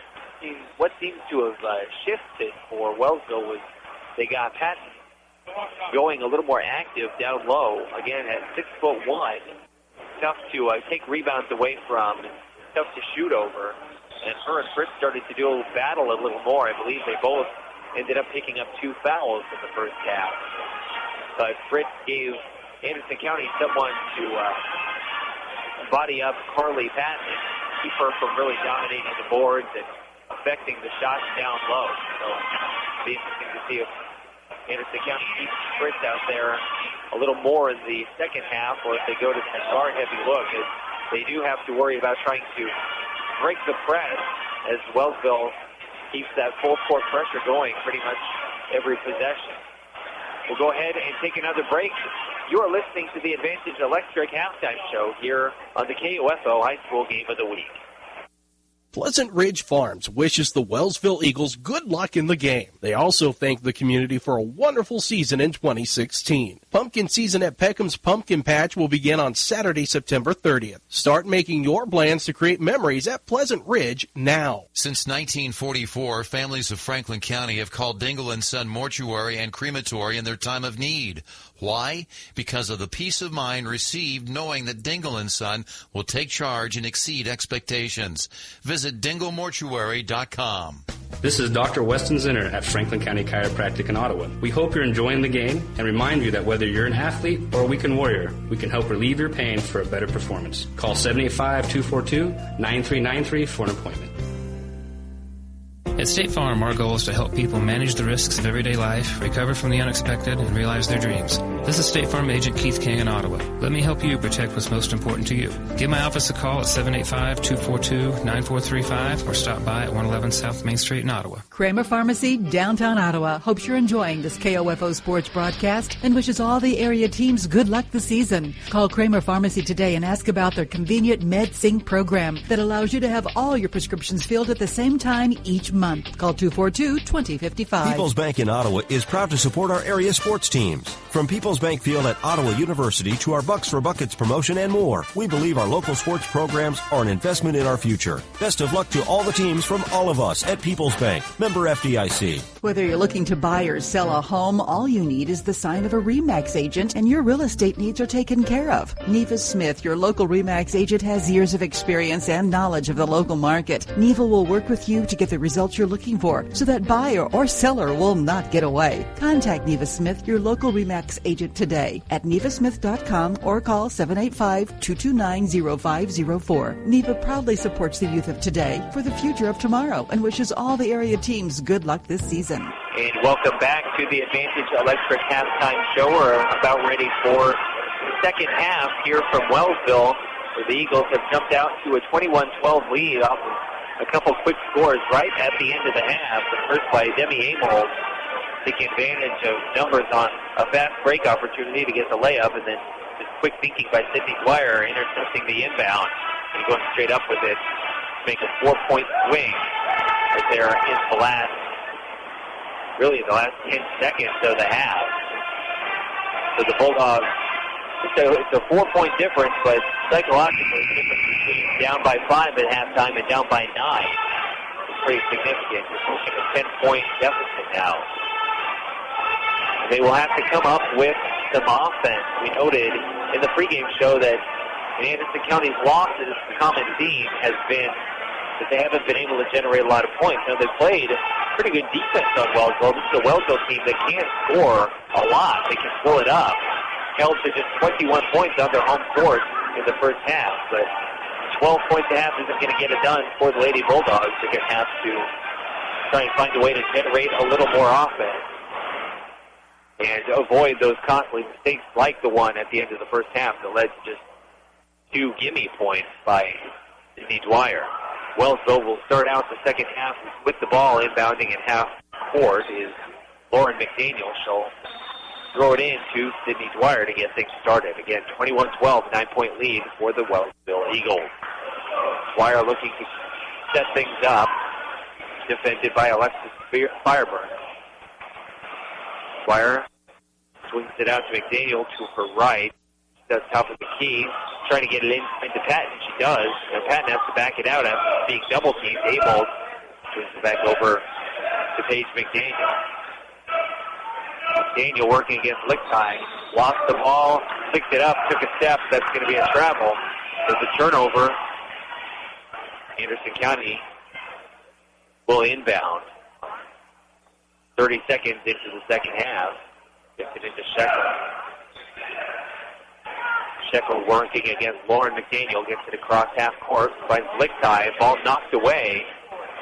[SPEAKER 1] what seems to have shifted for Wellsville was they got Patton going a little more active down low. Again, at 6'1", tough to take rebounds away from, tough to shoot over. And her and Fritz started to do battle a little more. I believe they both ended up picking up 2 fouls in the first half. But Fritz gave Anderson County someone to body up Carly Patton, keep her from really dominating the boards and affecting the shots down low. So it'll be interesting to see if Anderson County keeps Fritz out there a little more in the second half, or if they go to that guard-heavy look, as they do have to worry about trying to break the press as Wellsville keeps that full-court pressure going pretty much every possession. We'll go ahead and take another break. You are listening to the Advantage Electric Halftime Show here on the KOFO High School Game of the Week.
[SPEAKER 8] Pleasant Ridge Farms wishes the Wellsville Eagles good luck in the game. They also thank the community for a wonderful season in 2016. Pumpkin season at Peckham's Pumpkin Patch will begin on Saturday, September 30th. Start making your plans to create memories at Pleasant Ridge now.
[SPEAKER 12] Since 1944, families of Franklin County have called Dingle & Son Mortuary and Crematory in their time of need. Why? Because of the peace of mind received knowing that Dingle & Son will take charge and exceed expectations. Visit dinglemortuary.com.
[SPEAKER 14] This is Dr. Weston Zinner at Franklin County Chiropractic in Ottawa. We hope you're enjoying the game and remind you that whether you're an athlete or a weekend warrior, we can help relieve your pain for a better performance. Call 785-242-9393 for an appointment.
[SPEAKER 15] At State Farm, our goal is to help people manage the risks of everyday life, recover from the unexpected, and realize their dreams. This is State Farm Agent Keith King in Ottawa. Let me help you protect what's most important to you. Give my office a call at 785-242-9435 or stop by at 111 South Main Street in Ottawa.
[SPEAKER 3] Kramer Pharmacy, downtown Ottawa, hopes you're enjoying this KOFO sports broadcast and wishes all the area teams good luck this season. Call Kramer Pharmacy today and ask about their convenient MedSync program that allows you to have all your prescriptions filled at the same time each month. Call 242-2055.
[SPEAKER 4] People's Bank in Ottawa is proud to support our area sports teams. From People's Bank Field at Ottawa University to our Bucks for Buckets promotion and more, we believe our local sports programs are an investment in our future. Best of luck to all the teams from all of us at People's Bank. Member FDIC.
[SPEAKER 3] Whether you're looking to buy or sell a home, all you need is the sign of a RE/MAX agent and your real estate needs are taken care of. Neva Smith, your local RE/MAX agent, has years of experience and knowledge of the local market. Neva will work with you to get the results you're looking for so that buyer or seller will not get away. Contact Neva Smith, your local RE/MAX agent today at nevasmith.com or call 785-229-0504. Neva proudly supports the youth of today for the future of tomorrow and wishes all the area teams good luck this season.
[SPEAKER 1] And welcome back to the Advantage Electric halftime show. We're about ready for the second half here from Wellsville, where the Eagles have jumped out to a 21-12 lead off of a couple quick scores right at the end of the half. The first by Demi Amos, taking advantage of numbers on a fast break opportunity to get the layup, and then just quick thinking by Sydney Dwyer, intercepting the inbound and going straight up with it to make a 4-point swing as they're in the last 10 seconds of the half. So the Bulldogs, it's a 4-point difference, but psychologically the difference between down by 5 at halftime and down by 9 is pretty significant. You're pushing a 10-point deficit now. They will have to come up with some offense. We noted in the pregame show that in Anderson County's losses, the common theme has been that they haven't been able to generate a lot of points. Now, they played pretty good defense on Wellsville. This is a Wellsville team that can't score a lot. They can pull it up. Held to just 21 points on their home court in the first half. But 12 points a half isn't going to get it done for the Lady Bulldogs. They're going to have to try and find a way to generate a little more offense and avoid those costly mistakes like the one at the end of the first half that led to just 2 gimme points by Sydney Dwyer. Wellsville will start out the second half with the ball inbounding at half court is Lauren McDaniel. She'll throw it in to Sydney Dwyer to get things started. Again, 21-12, 9-point lead for the Wellsville Eagles. Dwyer looking to set things up, defended by Alexis Fireburn. Dwyer swings it out to McDaniel to her right. She does top of the key, trying to get it into Patton. She does. And Patton has to back it out after being double teamed. Able swings it back over to Paige McDaniel. McDaniel working against Lichtai. Lost the ball, picked it up, took a step. That's going to be a travel. There's a turnover. Anderson County will inbound. 30 seconds into the second half. Gets it into Shekel. Shekel working against Lauren McDaniel. Gets it across half court. Finds Lichtai. Ball knocked away.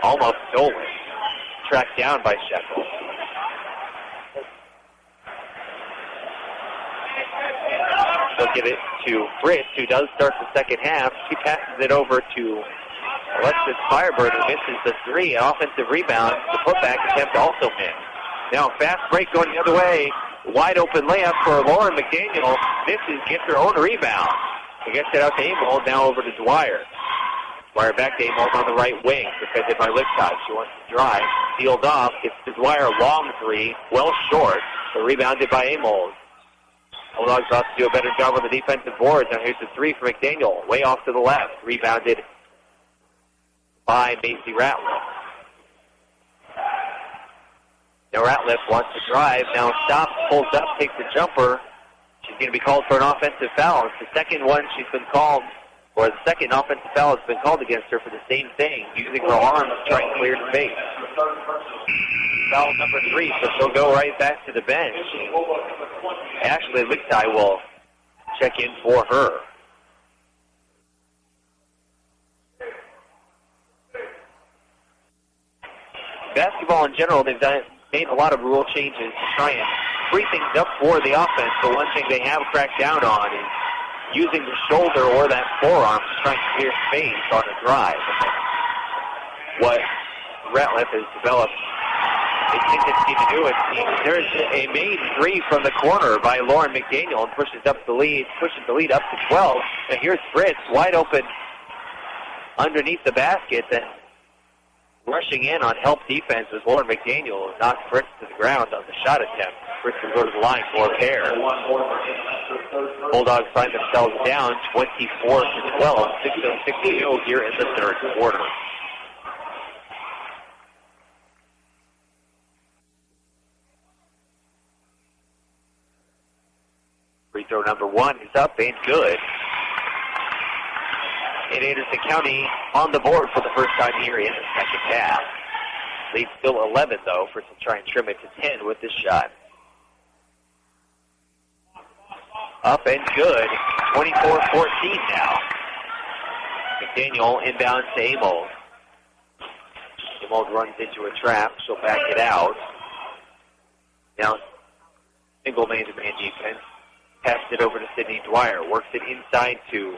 [SPEAKER 1] Almost stolen. Tracked down by Shekel. They'll give it to Fritz, who does start the second half. She passes it over to Alexis Fireburn, who misses the three. An offensive rebound. The putback attempt also missed. Now a fast break going the other way. Wide open layup for Lauren McDaniel. Misses, gets her own rebound. She gets it out to Abel, now over to Dwyer. Dwyer back to Amos on the right wing. Defended by Lipside. She wants to drive. Sealed off. Gets to Dwyer. Long three. Well short. So rebounded by Amos. Bulldogs about to do a better job on the defensive boards. Now here's the three for McDaniel. Way off to the left. Rebounded by Macy Ratliff. Now Ratliff wants to drive. Now stops, pulls up, takes a jumper. She's going to be called for an offensive foul. It's the second one she's been called, or the second offensive foul has been called against her for the same thing, using her arms to try and clear space. Foul number 3, so she'll go right back to the bench. Ashley Lichtai will check in for her. Basketball in general, they've made a lot of rule changes to try and free things up for the offense, but one thing they have cracked down on is using the shoulder or that forearm to try and clear space on a drive. What Ratliff has developed a tendency to do, it seems. There's a made three from the corner by Lauren McDaniel and pushes the lead up to 12. And here's Fritz wide open underneath the basket. Then rushing in on help defense was Lauren McDaniel, who knocked Fritz to the ground on the shot attempt. Fritz will go to the line for a pair. Bulldogs find themselves down 24-12, 6:06 to go here in the third quarter. Free throw number 1 is up and good. And Anderson County on the board for the first time here in the second half. Lead still 11, though. First will try and trim it to 10 with this shot. Up and good. 24-14 now. McDaniel inbounds to Amos. Amos runs into a trap. She'll back it out. Now, single man-to-man defense. Passed it over to Sydney Dwyer. Works it inside to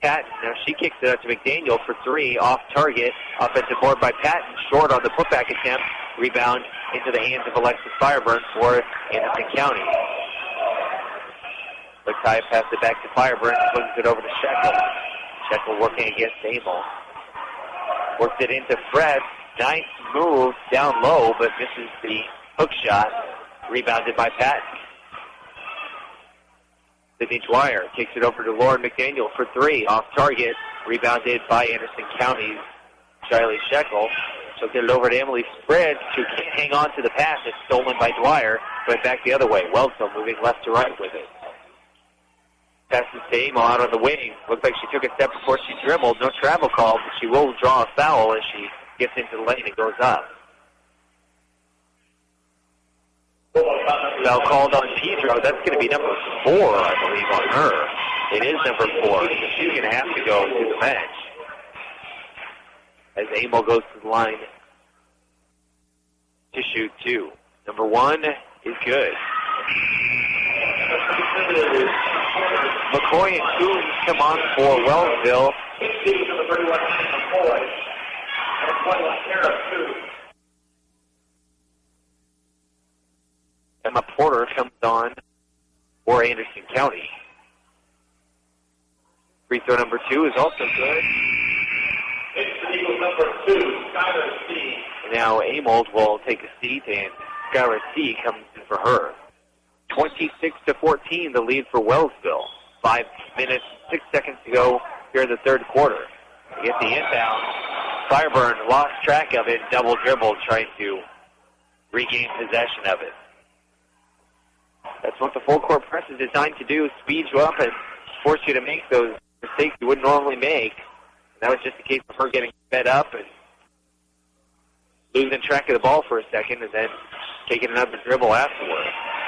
[SPEAKER 1] Patton. Now she kicks it out to McDaniel for 3. Off target. Offensive board by Patton. Short on the putback attempt. Rebound into the hands of Alexis Fireburn for Anderson County. Lexi passed it back to Fireburn. Swings it over to Shekel. Shekel working against Amos. Works it into Fred. Nice move down low, but misses the hook shot. Rebounded by Patton. Sydney Dwyer kicks it over to Lauren McDaniel for 3. Off target. Rebounded by Anderson County's Shiley Shekel. She'll get it over to Emily Spread, who can't hang on to the pass. It's stolen by Dwyer. Went back the other way. Wellsville moving left to right with it. Passes to Amo out on the wing. Looks like she took a step before she dribbled. No travel call, but she will draw a foul as she gets into the lane and goes up. Foul called on Pedro. That's going to be number 4, I believe, on her. It is number 4. So she's going to have to go to the bench. As Amo goes to the line to shoot 2. Number 1 is good. McCoy and Coombs come on for Wellsville. Emma Porter comes on for Anderson County. Free throw number 2 is also good. It's number 2, Skylar C. Now Amos will take a seat, and Skylar C comes in for her. 26-14, the lead for Wellsville. 5 minutes, 6 seconds to go here in the third quarter. To get the inbound, Fireburn lost track of it, double dribble, trying to regain possession of it. That's what the full court press is designed to do, speed you up and force you to make those mistakes you wouldn't normally make. And that was just a case of her getting fed up and losing track of the ball for a second and then taking another dribble afterward.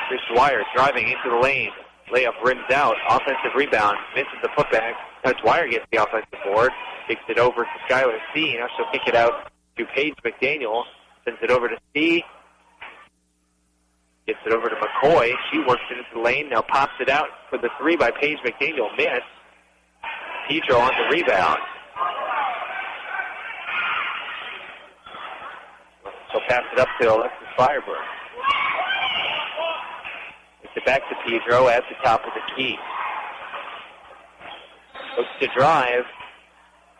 [SPEAKER 1] Chris Dwyer driving into the lane. Layup rims out. Offensive rebound. Misses the putback. Now Dwyer gets the offensive board. Kicks it over to Skylar C. Now she'll kick it out to Paige McDaniel. Sends it over to C. Gets it over to McCoy. She works it into the lane. Now pops it out for the 3 by Paige McDaniel. Miss. Pedro on the rebound. She'll pass it up to Alexis Fireburn. Gets it back to Pedro at the top of the key. Looks to drive.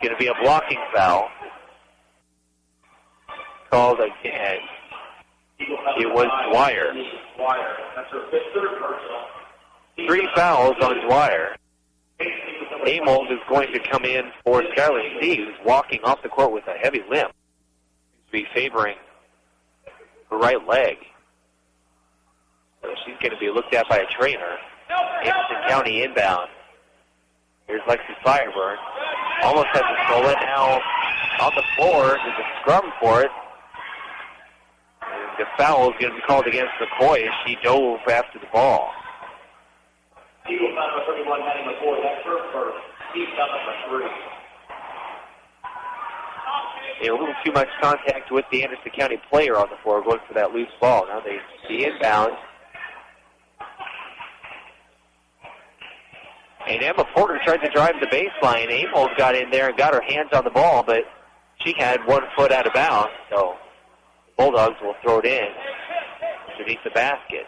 [SPEAKER 1] Going to be a blocking foul. Called again. It was Dwyer.
[SPEAKER 7] That's her third personal.
[SPEAKER 1] 3 fouls on Dwyer. Amold is going to come in for Skylar C, who's walking off the court with a heavy limp. Seems to be favoring her right leg. So she's going to be looked at by a trainer. Anderson County inbound. Here's Lexi Fireburn. Almost has it stolen. Now on the floor. There's a scrum for it. And the foul is going to be called against McCoy as she dove after the ball.
[SPEAKER 7] Eagle foul number 31, Maddie McCoy. That's her first. Steve foul number 3.
[SPEAKER 1] A little too much contact with the Anderson County player on the floor going for that loose ball. Now they see inbound. And Emma Porter tried to drive the baseline. Amold got in there and got her hands on the ball, but she had 1 foot out of bounds, so the Bulldogs will throw it in underneath the basket.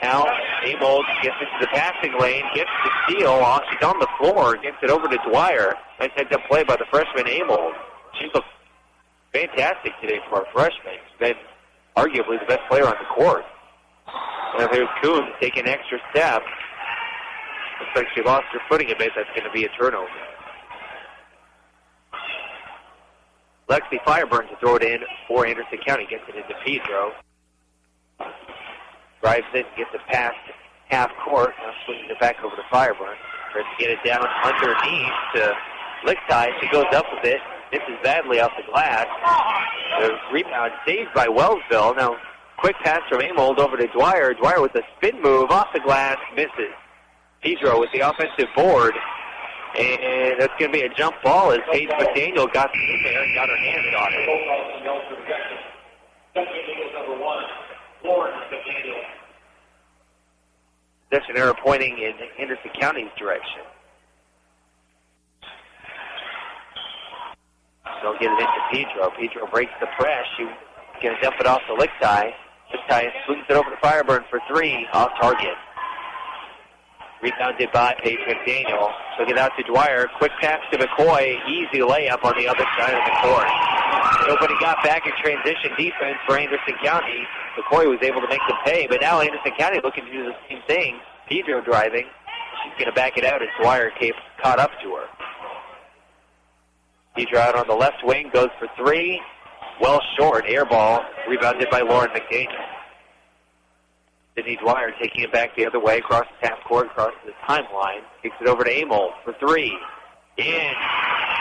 [SPEAKER 1] Now Amold gets into the passing lane, gets the steal. She's on the floor, gets it over to Dwyer. Nice heads-up play by the freshman Amold. She looks fantastic today for our freshman. She's been arguably the best player on the court. Now there's Coons taking an extra step. Looks like she lost her footing a bit. That's going to be a turnover. Lexi Fireburn to throw it in for Anderson County. Gets it into Pedro. Drives in, gets it past half court. Now swings it back over to Fireburn. Tries to get it down underneath to Lichtai. She goes up with it. Misses badly off the glass. The rebound saved by Wellsville. Now quick pass from Amold over to Dwyer. Dwyer with a spin move off the glass. Misses. Pedro with the offensive board. And that's going to be a jump ball as Paige McDaniel got in there and got her hands on it. Possession error pointing in Henderson County's direction. They'll get it into Pedro. Pedro breaks the press. She's going to dump it off to Lichtai. Lichtai swings it over to Fireburn for 3 off target. Rebounded by Paige McDaniel. She'll get out to Dwyer. Quick pass to McCoy. Easy layup on the other side of the court. Nobody got back in transition defense for Anderson County. McCoy was able to make them pay, but now Anderson County looking to do the same thing. Pedro driving. She's going to back it out as Dwyer caught up to her. Pedro out on the left wing, goes for 3. Well short. Air ball. Rebounded by Lauren McDaniel. Sydney Dwyer taking it back the other way, across the half court, across the timeline. Kicks it over to Amold for 3. In.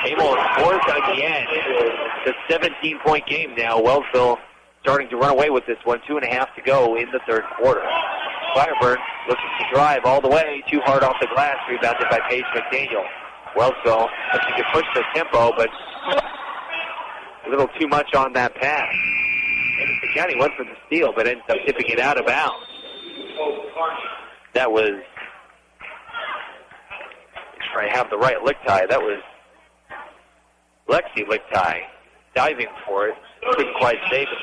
[SPEAKER 1] Amold scores again. It's a 17-point game now. Wellsville starting to run away with this one. 2.5 to go in the third quarter. Fireburn looking to drive all the way. Too hard off the glass. Rebounded by Paige McDaniel. Wellsville looking to push the tempo, but a little too much on that pass. Anderson County went for the steal, but ends up tipping it out of bounds. That was, try to have the right Lichtai. That was Lexi Lichtai diving for it. Couldn't quite save it.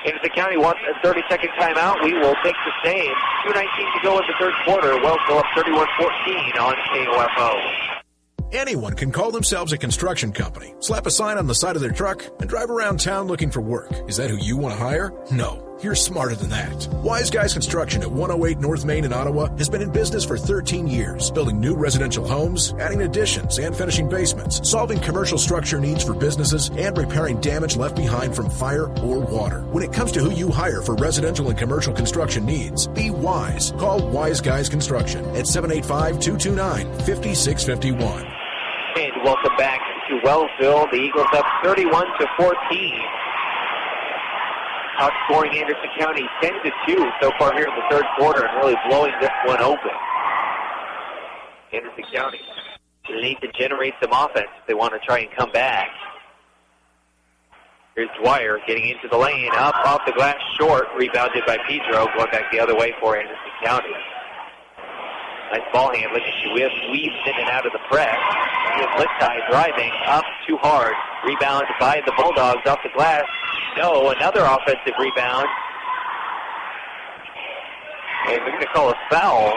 [SPEAKER 1] Anderson County wants a 30-second timeout. We will take the same. 2:19 to go in the third quarter. Wellsville up 31-14 on KOFO.
[SPEAKER 2] Anyone can call themselves a construction company, slap a sign on the side of their truck, and drive around town looking for work. Is that who you want to hire? No. You're smarter than that. Wise Guys Construction at 108 North Main in Ottawa has been in business for 13 years, building new residential homes, adding additions and finishing basements, solving commercial structure needs for businesses, and repairing damage left behind from fire or water. When it comes to who you hire for residential and commercial construction needs, be wise. Call Wise Guys Construction at 785-229-5651.
[SPEAKER 1] And welcome back to Wellsville. The Eagles up 31-14. Outscoring Anderson County 10-2 so far here in the third quarter and really blowing this one open. Anderson County will need to generate some offense if they want to try and come back. Here's Dwyer getting into the lane, up off the glass short, rebounded by Pedro, going back the other way for Anderson County. Nice ball handling as she weaves in and out of the press. Here's Lichtai driving up too hard. Rebound by the Bulldogs off the glass. No, another offensive rebound. And they're going to call a foul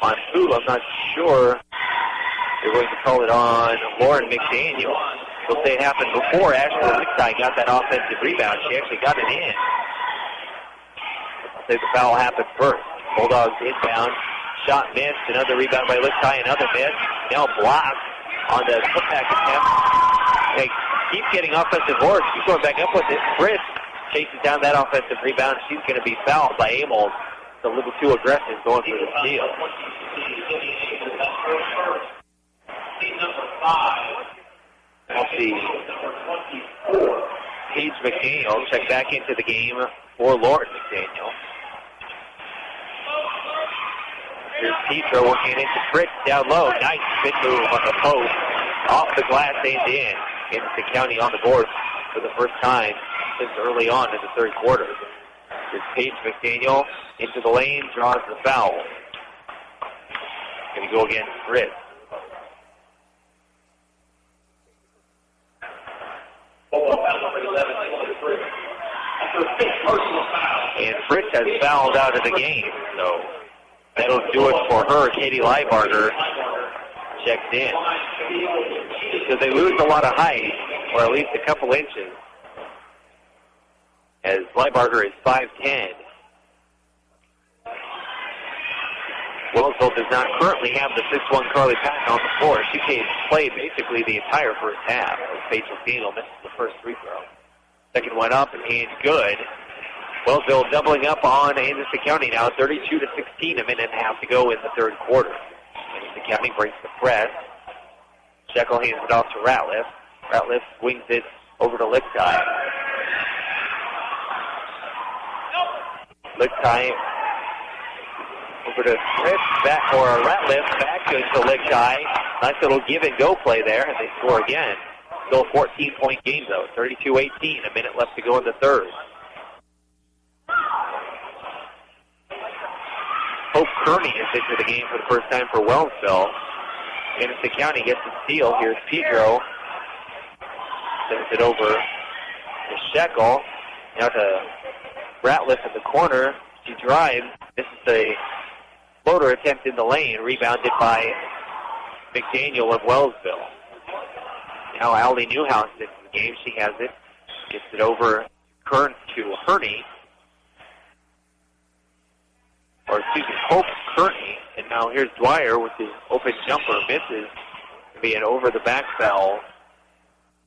[SPEAKER 1] on who, I'm not sure. They're going to call it on Lauren McDaniel. They'll say it happened before Ashley Lichtai got that offensive rebound. She actually got it in. I'll say the foul happened first. Bulldogs inbound. Shot missed. Another rebound by Lichtai. Another miss. Now blocked on the putback attempt. They keep getting offensive boards. Keep going back up with it. Fritz chases down that offensive rebound. She's going to be fouled by Amos. It's a little too aggressive going for the steal. We'll see Paige McDaniel check back into the game for Lauren McDaniel. Here's Petra working into Fritz down low. Nice spin move on the post. Off the glass and in. Anderson County on the board for the first time since early on in the third quarter. Here's Paige McDaniel into the lane, draws the foul. Going to go against Fritz. And Fritz has fouled out of the game, so that'll do it for her. Katie Leibarger checks in. So they lose a lot of height, or at least a couple inches, as Leibarger is 5'10". Wellsville does not currently have the 6'1" Carly Patton on the floor. She played basically the entire first half. Paige McDaniel misses the first free throw. Second one up and good. Wellsville doubling up on Anderson County now, 32-16, a minute and a half to go in the third quarter. Anderson County breaks the press. Shekel hands it off to Ratliff. Ratliff swings it over to Lichtai. Lichtai over to Fritz, back for Ratliff, back to Lichtai. Nice little give and go play there, and they score again. Still a 14-point game though, 32-18, a minute left to go in the third. Hope Kearney is into the game for the first time for Wellsville. Anderson County gets the steal. Here's Pedro. Sends it over to Shekel. Now to Ratliff in the corner. She drives. This is a floater attempt in the lane, rebounded by McDaniel of Wellsville. Now Allie Newhouse into the game. She has it. Gets it over to Kearney. Hope Kearney. And now here's Dwyer with his open jumper. Misses. To be an over-the-back foul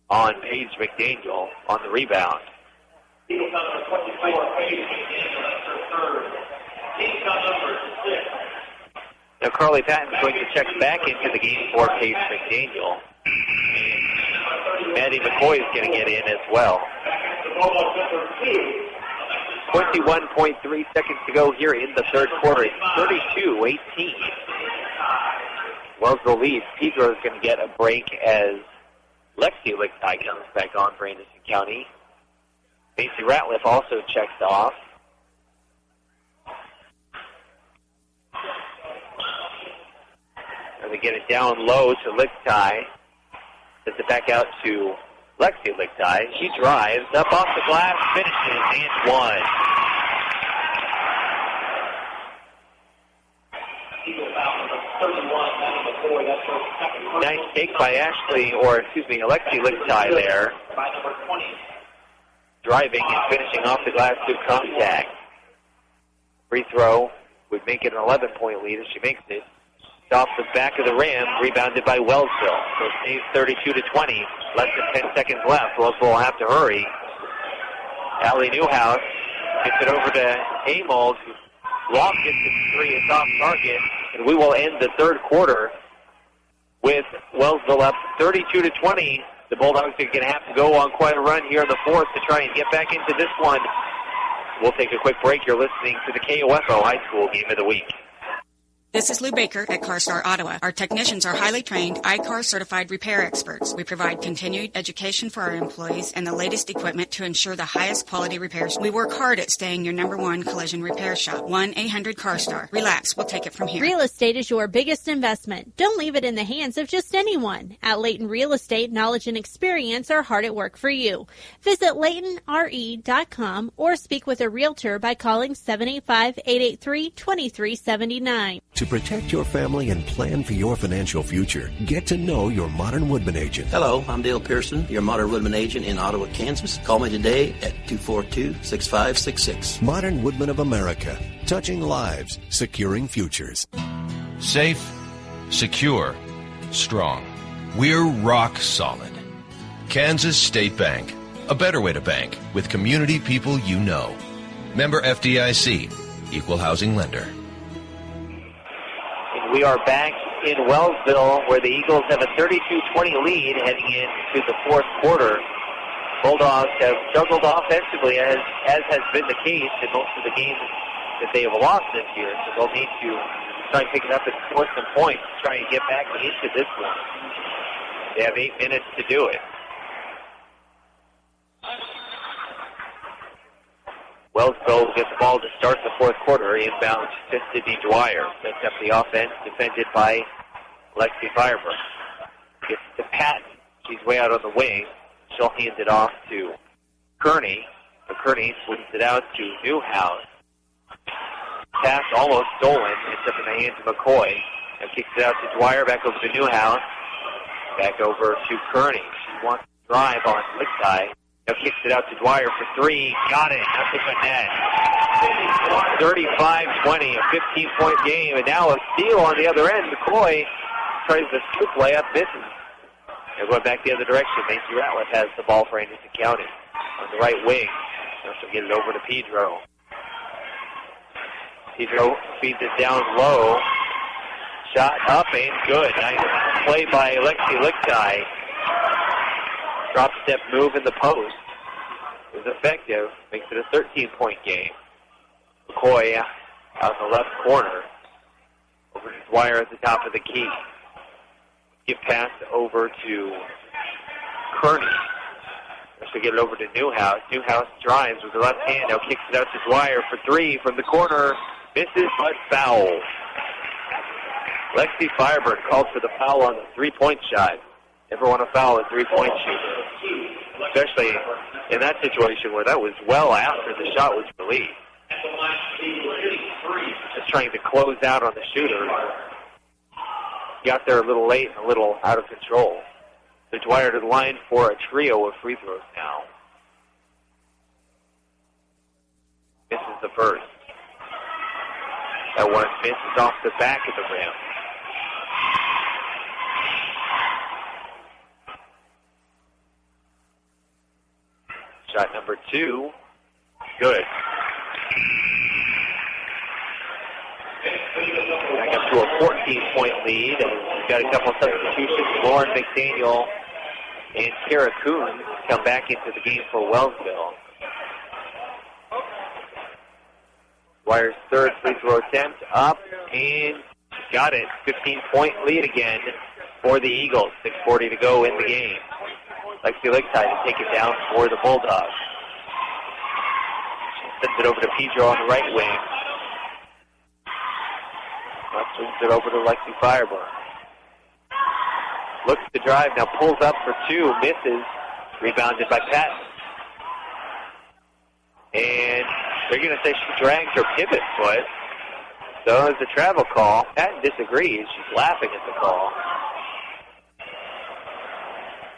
[SPEAKER 1] on Paige McDaniel on the rebound. Now Carly Patton's going to check back into the game for Paige McDaniel. And Maddie McCoy is going to get in as well. 21.3 seconds to go here in the third quarter. It's 32-18. Wellsville leads. Pedro is going to get a break as Lexi Lichtai comes back on for Anderson County. Macy Ratliff also checks off. And they get it down low to Lichtai. Sets it back out to Lexi Lichtai. She drives up off the glass, finishes, and one. Nice take by Alexi Lichtai there. Driving and finishing off the glass through contact. Free throw would make it an 11-point lead if she makes it. It's off the back of the rim, rebounded by Wellsville. So it stays 32-20. Less than 10 seconds left. Wellsville will have to hurry. Allie Newhouse gets it over to Amos, who lost it to three. It's off target. And we will end the third quarter with Wellsville up 32-20. The Bulldogs are going to have to go on quite a run here in the fourth to try and get back into this one. We'll take a quick break. You're listening to the KOFO High School Game of the Week.
[SPEAKER 16] This is Lou Baker at CarStar Ottawa. Our technicians are highly trained, I-CAR certified repair experts. We provide continued education for our employees and the latest equipment to ensure the highest quality repairs. We work hard at staying your number one collision repair shop. 1-800-CARSTAR. Relax, we'll take it from here.
[SPEAKER 10] Real estate is your biggest investment. Don't leave it in the hands of just anyone. At Layton Real Estate, knowledge and experience are hard at work for you. Visit LaytonRE.com or speak with a realtor by calling 785-883-2379.
[SPEAKER 4] To protect your family and plan for your financial future, get to know your Modern Woodman agent.
[SPEAKER 17] Hello, I'm Dale Pearson, your Modern Woodman agent in Ottawa, Kansas. Call me today at 242-6566.
[SPEAKER 4] Modern Woodman of America, touching lives, securing futures.
[SPEAKER 12] Safe, secure, strong. We're rock solid. Kansas State Bank, a better way to bank with community people you know. Member FDIC, Equal Housing Lender.
[SPEAKER 1] We are back in Wellsville where the Eagles have a 32-20 lead heading into the fourth quarter. Bulldogs have struggled offensively as has been the case in most of the games that they have lost this year. So they'll need to try and pick it up and score some points to try and get back into this one. They have 8 minutes to do it. Wellsville will get the ball to start the fourth quarter. Inbound to Sydney Dwyer. Sets up the offense, defended by Lexi Fireburn. Gets to Patton. She's way out on the wing. She'll hand it off to Kearney. But Kearney swings it out to Newhouse. Pass almost stolen. It's up in the hands of McCoy. Now kicks it out to Dwyer. Back over to Newhouse. Back over to Kearney. She wants to drive on Lickeye. Now kicks it out to Dwyer for three. Got it. Nothing but net. 35-20, a 15-point game. And now a steal on the other end. McCoy tries the scoop layup, misses. They're going back the other direction. Macy Ratliff has the ball for Anderson County on the right wing. Now she'll get it over to Pedro. Pedro feeds it down low. Shot up and good. Nice play by Lexi Lickeye. Drop step move in the post. It was effective. Makes it a 13-point game. McCoy out in the left corner. Over to Dwyer at the top of the key. Give pass over to Kearney. She'll get it over to Newhouse. Newhouse drives with the left hand. Now kicks it out to Dwyer for three from the corner. Misses, but foul. Lexi Fireburn called for the foul on the three-point shot. Never want to foul a three-point shooter, especially in that situation where that was well after the shot was released. Just trying to close out on the shooter. Got there a little late and a little out of control. So Dwyer to the line for a trio of free throws now. Misses the first. That one misses off the back of the rim. Shot number two, good. Back up to a 14-point lead, and we've got a couple of substitutions. Lauren McDaniel and Kara Coons come back into the game for Wellsville. Dwyer's third free throw attempt up, and got it. 15-point lead again for the Eagles. 6:40 to go in the game. Lexi Lickeye to take it down for the Bulldogs. Sends it over to Pedro on the right wing. Swings it over to Lexi Fireburn. Looks to drive, now pulls up for two, misses. Rebounded by Patton. And they're going to say she dragged her pivot foot. So it's a travel call. Patton disagrees. She's laughing at the call.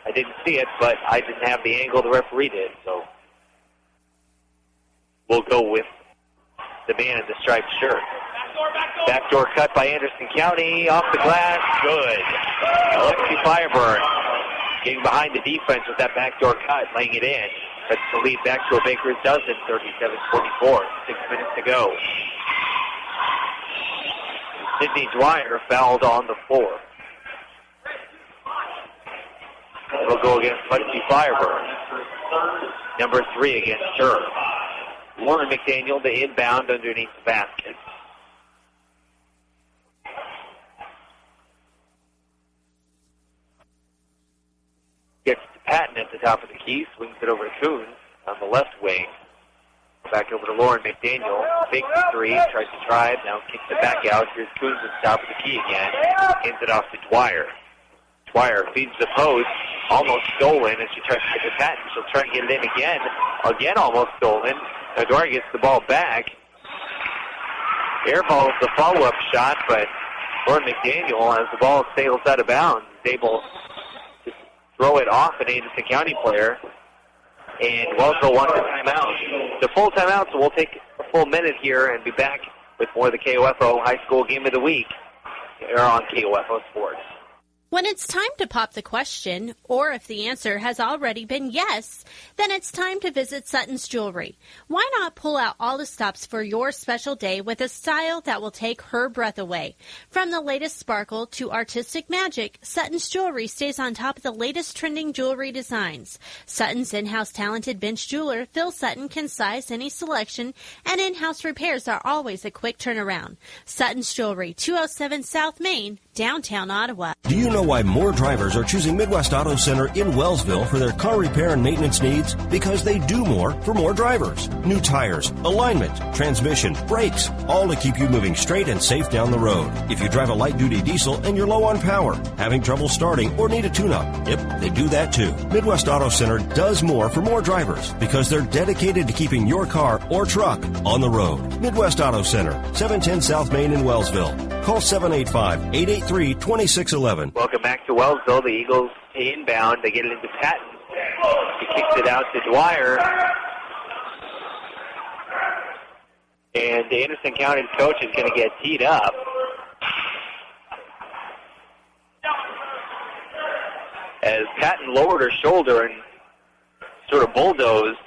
[SPEAKER 1] I didn't see it, but I didn't have the angle the referee did, so we'll go with the man in the striped shirt. Backdoor cut by Anderson County, off the glass, good. Lexi Fireburn getting behind the defense with that backdoor cut, laying it in. That's the lead back to a baker's dozen, 37-44, 6 minutes to go. Sydney Dwyer fouled on the floor. It'll go against Lexi Fireburn. Number 3 against her. Lauren McDaniel, the inbound underneath the basket. Gets to Patton at the top of the key, swings it over to Coons on the left wing. Back over to Lauren McDaniel. Big three, tries to drive, now kicks it back out. Here's Coons at the top of the key again. Hands it off to Dwyer. Dwyer feeds the post, almost stolen, and she tries to get to Patton. She'll try and get it in again. Again, almost stolen. Now Dwyer gets the ball back. Airballs the follow-up shot, but Lauren McDaniel, as the ball sails out of bounds, is able to throw it off an Anderson County player. And Wellsville wants a timeout. The full timeout, so we'll take a full minute here and be back with more of the KOFO High School Game of the Week here on KOFO Sports.
[SPEAKER 10] When it's time to pop the question, or if the answer has already been yes, then it's time to visit Sutton's Jewelry. Why not pull out all the stops for your special day with a style that will take her breath away? From the latest sparkle to artistic magic, Sutton's Jewelry stays on top of the latest trending jewelry designs. Sutton's in-house talented bench jeweler, Phil Sutton, can size any selection, and in-house repairs are always a quick turnaround. Sutton's Jewelry, 207 South Main, downtown Ottawa.
[SPEAKER 4] Do you know why more drivers are choosing Midwest Auto Center in Wellsville for their car repair and maintenance needs? Because they do more for more drivers. New tires, alignment, transmission, brakes, all to keep you moving straight and safe down the road. If you drive a light-duty diesel and you're low on power, having trouble starting, or need a tune-up, yep, they do that too. Midwest Auto Center does more for more drivers because they're dedicated to keeping your car or truck on the road. Midwest Auto Center, 710 South Main in Wellsville. Call 785-883-2611.
[SPEAKER 1] Welcome back to Wellsville. The Eagles inbound. They get it into Patton. He kicks it out to Dwyer. And the Anderson County's coach is going to get teed up. As Patton lowered her shoulder and sort of bulldozed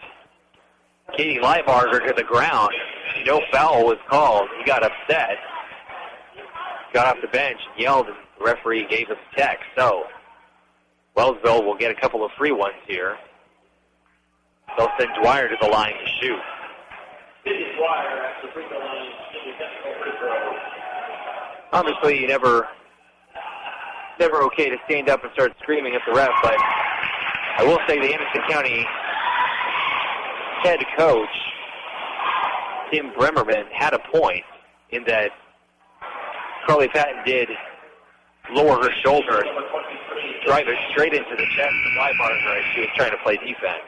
[SPEAKER 1] Katie Leibarger to the ground. No foul was called. He got upset. Got off the bench and yelled, and the referee gave us a text. So Wellsville will get a couple of free ones here. They'll send Dwyer to the line to shoot. Obviously, never okay to stand up and start screaming at the ref, but I will say the Anderson County head coach, Tim Bremerman, had a point in that Carly Patton did lower her shoulder and drive it straight into the chest of Leibarger as she was trying to play defense.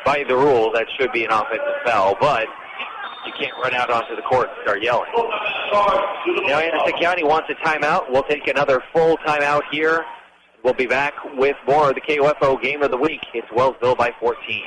[SPEAKER 1] By the rule, that should be an offensive foul, but you can't run out onto the court and start yelling. Now Anderson County wants a timeout. We'll take another full timeout here. We'll be back with more of the KOFO Game of the Week. It's Wellsville by 14.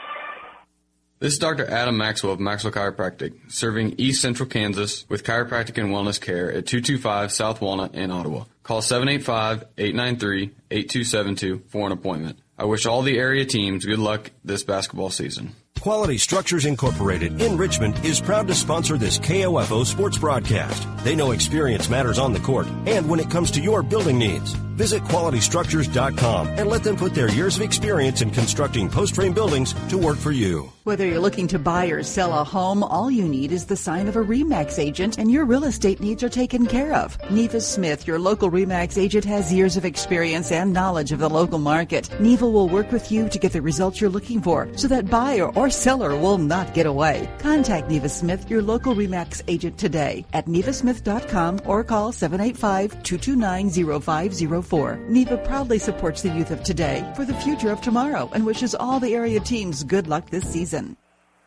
[SPEAKER 18] This is Dr. Adam Maxwell of Maxwell Chiropractic, serving East Central Kansas with chiropractic and wellness care at 225 South Walnut in Ottawa. Call 785-893-8272 for an appointment. I wish all the area teams good luck this basketball season.
[SPEAKER 4] Quality Structures Incorporated in Richmond is proud to sponsor this KOFO sports broadcast. They know experience matters on the court and when it comes to your building needs. Visit QualityStructures.com and let them put their years of experience in constructing post-frame buildings to work for you.
[SPEAKER 3] Whether you're looking to buy or sell a home, all you need is the sign of a RE/MAX agent and your real estate needs are taken care of. Neva Smith, your local RE/MAX agent, has years of experience and knowledge of the local market. Neva will work with you to get the results you're looking for so that buyer or seller will not get away. Contact Neva Smith, your local RE/MAX agent today at nevasmith.com or call 785-229-0504. Neva proudly supports the youth of today for the future of tomorrow and wishes all the area teams good luck this season.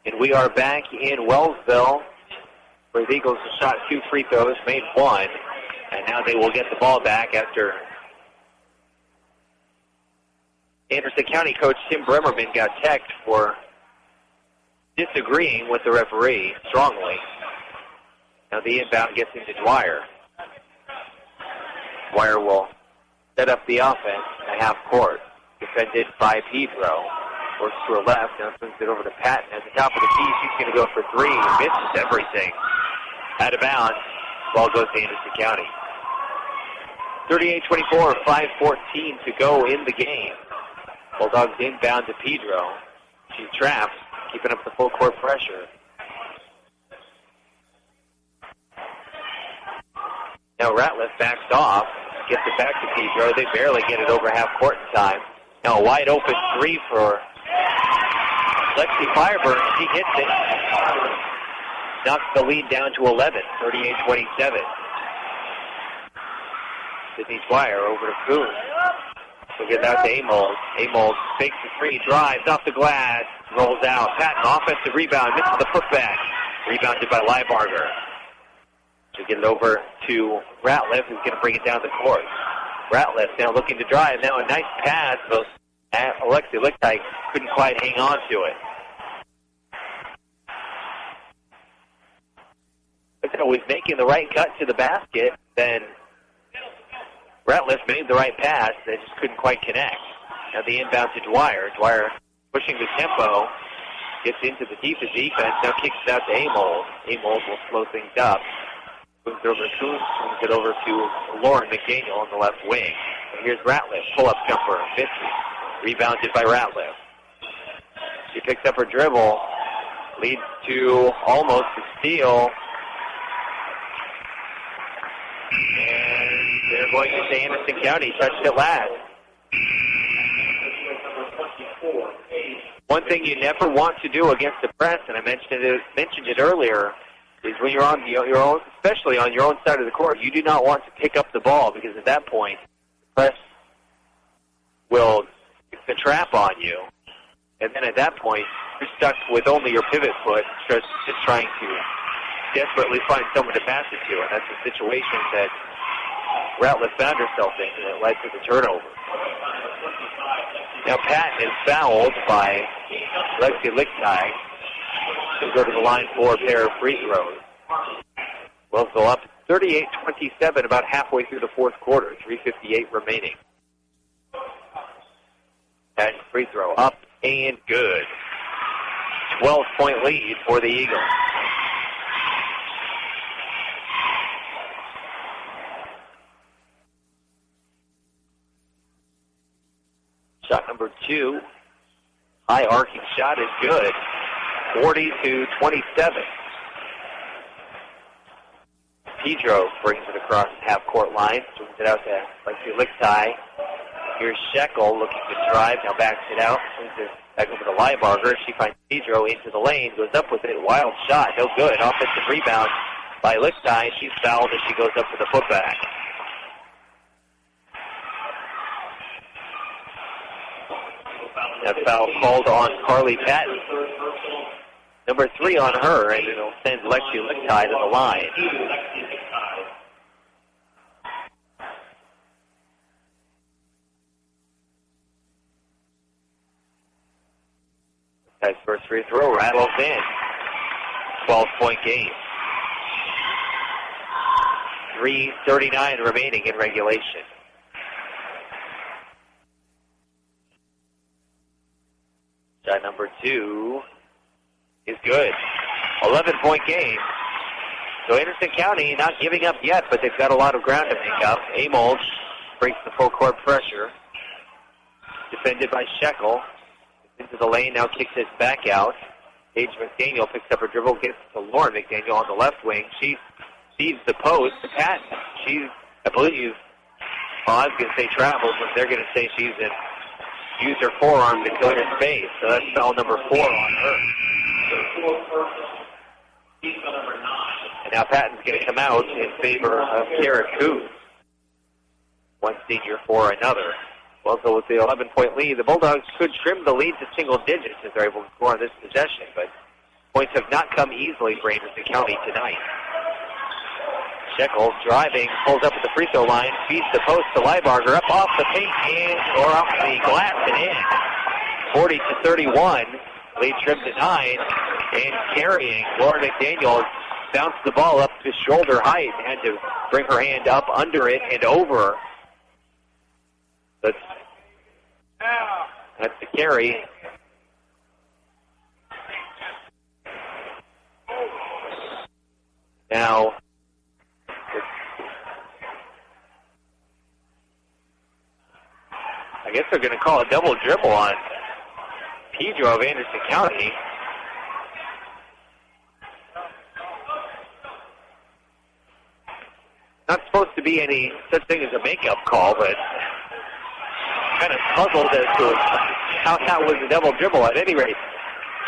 [SPEAKER 1] And we are back in Wellsville, where the Eagles have shot 2 free throws, made 1, and now they will get the ball back after Anderson County coach Tim Bremerman got teched for disagreeing with the referee strongly. Now the inbound gets into Dwyer. Dwyer will set up the offense in the half court. Defended by Pedro. Works to her left. Now swings it over to Patton at the top of the key. She's going to go for 3. Misses everything. Out of bounds. Ball goes to Anderson County. 38-24, 5:14 to go in the game. Bulldogs inbound to Pedro. She traps, keeping up the full court pressure. Now Ratliff backs off, gets it back to Pedro. They barely get it over half court in time. Now a wide open 3 for Lexi Fireburn. She hits it. Knocks the lead down to 11, 38-27. Sydney Dwyer over to Kuhn. We'll get out to Amos. Amos fakes the 3, drives off the glass, rolls out. Patton, offensive rebound, misses the putback. Rebounded by Liebarger. She'll get it over to Ratliff, who's going to bring it down the court. Ratliff now looking to drive. Now a nice pass, but Alexi Lichtai couldn't quite hang on to it. Lichtai was making the right cut to the basket, then Ratliff made the right pass. They just couldn't quite connect. Now the inbound to Dwyer. Dwyer pushing the tempo, gets into the deepest defense, now kicks it out to Amos. Amos will slow things up. Moves it over to Coons, moves it over to Lauren McDaniel on the left wing. And here's Ratliff, pull-up jumper, misses. Rebounded by Ratliff. She picks up her dribble, leads to almost a steal. And they're going to say Anderson County touched it last. One thing you never want to do against the press, and I mentioned it earlier, is when you're on your own, especially on your own side of the court, you do not want to pick up the ball, because at that point, the press will stick the trap on you. And then at that point, you're stuck with only your pivot foot, just trying to desperately find someone to pass it to. And that's the situation that Ratliff found herself in, and it led to the turnover. Now Patton is fouled by Lexi Lichtai. She'll go to the line for a pair of free throws. Wellsville up 38-27, about halfway through the fourth quarter. 3:58 remaining. Patton free throw up and good. 12-point lead for the Eagles. Shot number 2. High arcing shot is good. 40-27. Pedro brings it across the half-court line. Swings it out to Lexi Lichtai. Here's Shekel looking to drive. Now backs it out. Swings it back over to Liebarger. She finds Pedro into the lane. Goes up with it. Wild shot. No good. Offensive rebound by Lichtai. She's fouled as she goes up to the putback. That foul called on Carly Patton. Number 3 on her, and it'll send Lexi Lichtai to the line. Lichtai's first free throw rattles in. 12-point game. 3:39 remaining in regulation. Shot number 2 is good. 11-point game. So Anderson County not giving up yet, but they've got a lot of ground to make up. Amos breaks the full court pressure. Defended by Shekel. Into the lane, now kicks it back out. Paige McDaniel picks up her dribble, gets to Lauren McDaniel on the left wing. She sees the post. Patton, I believe, I was going to say travels, but they're going to say she's used her forearm to go to space. So that's foul number 4 on her. And now Patton's going to come out in favor of Kara Coons. One senior for another. Well, so with the 11-point lead, the Bulldogs could trim the lead to single digits if they're able to score on this possession, but points have not come easily for Anderson County tonight. Shekel driving, pulls up at the free throw line, feeds the post to Liebarger, up off the paint or off the glass and in. 40-31, lead trimmed to 9, and carrying Lauren McDaniel bounced the ball up to shoulder height and had to bring her hand up under it and over. That's the carry. Now, I guess they're going to call a double dribble on Pedro of Anderson County. Not supposed to be any such thing as a makeup call, but kind of puzzled as to how that was a double dribble. At any rate,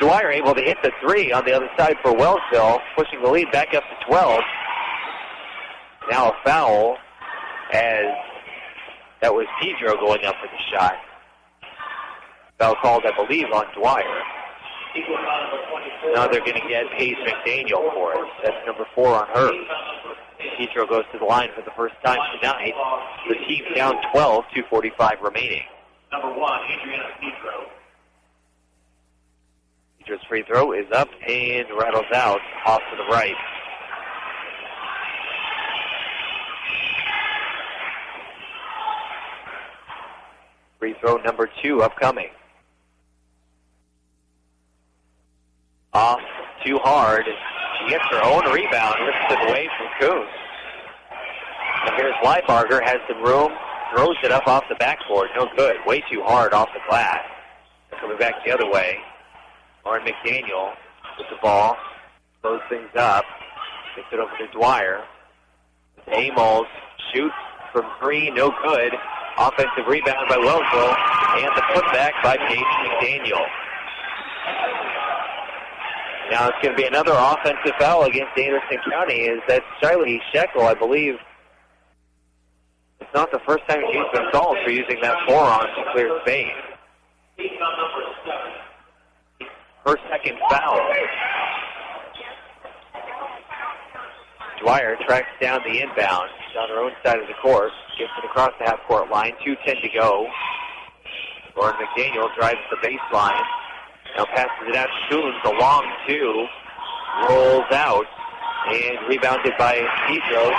[SPEAKER 1] Dwyer able to hit the 3 on the other side for Wellsville, pushing the lead back up to 12. Now a foul, as that was Pedro going up for the shot. Foul called, I believe, on Dwyer. Now they're going to get Paige McDaniel for it. That's number 4 on her. Petro goes to the line for the first time tonight. The team's down 12, 2:45 remaining.
[SPEAKER 7] Number 1, Adriana Petro.
[SPEAKER 1] Petro's free throw is up and rattles out off to the right. Free throw number 2 upcoming. Off too hard. She gets her own rebound, rips it away from Coons. And here's Leibarger, has some room, throws it up off the backboard. No good. Way too hard off the glass. Coming back the other way. Lauren McDaniel with the ball. Throws things up. Gets it over to Dwyer. Amos shoots from 3. No good. Offensive rebound by Wellsville. And the putback by Paige McDaniel. Now it's going to be another offensive foul against Anderson County. Is that Shiley Shekel, I believe. It's not the first time she's been called for using that forearm to clear space. Her second foul. Dwyer tracks down the inbound on her own side of the court. Gets it across the half-court line. 2:10 to go. Lauren McDaniel drives the baseline. Now passes it out to Coons. A long 2. Rolls out. And rebounded by Petro.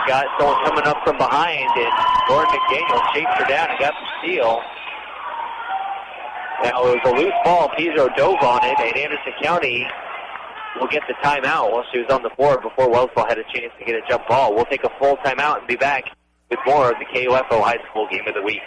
[SPEAKER 1] Got someone coming up from behind. And Lauren McDaniel chased her down and got the steal. Now it was a loose ball. Petro dove on it. And Anderson County will get the timeout while she was on the board before Wellsville had a chance to get a jump ball. We'll take a full timeout and be back with more of the KOFO High School Game of the Week.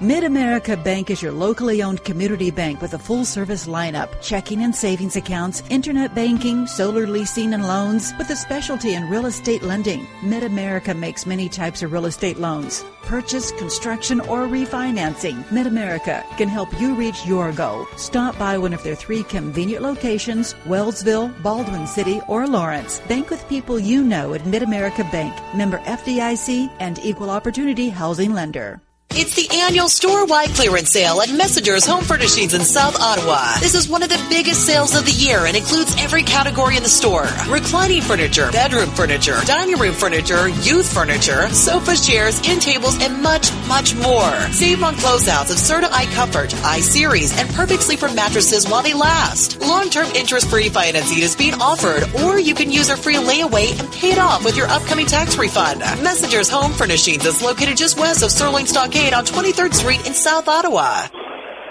[SPEAKER 3] Mid-America Bank is your locally owned community bank with a full-service lineup, checking and savings accounts, internet banking, solar leasing and loans, with a specialty in real estate lending. Mid-America makes many types of real estate loans. Purchase, construction, or refinancing. Mid-America can help you reach your goal. Stop by one of their 3 convenient locations, Wellsville, Baldwin City, or Lawrence. Bank with people you know at Mid-America Bank. Member FDIC and Equal Opportunity Housing Lender.
[SPEAKER 19] It's the annual store-wide clearance sale at Messenger's Home Furnishings in South Ottawa. This is one of the biggest sales of the year and includes every category in the store. Reclining furniture, bedroom furniture, dining room furniture, youth furniture, sofas, chairs, end tables, and much, much more. Save on closeouts of Serta iComfort, iSeries, and Perfect Sleeper mattresses while they last. Long-term interest-free financing is being offered, or you can use our free layaway and pay it off with your upcoming tax refund. Messenger's Home Furnishings is located just west of Sterling Stockade on 23rd Street in South Ottawa.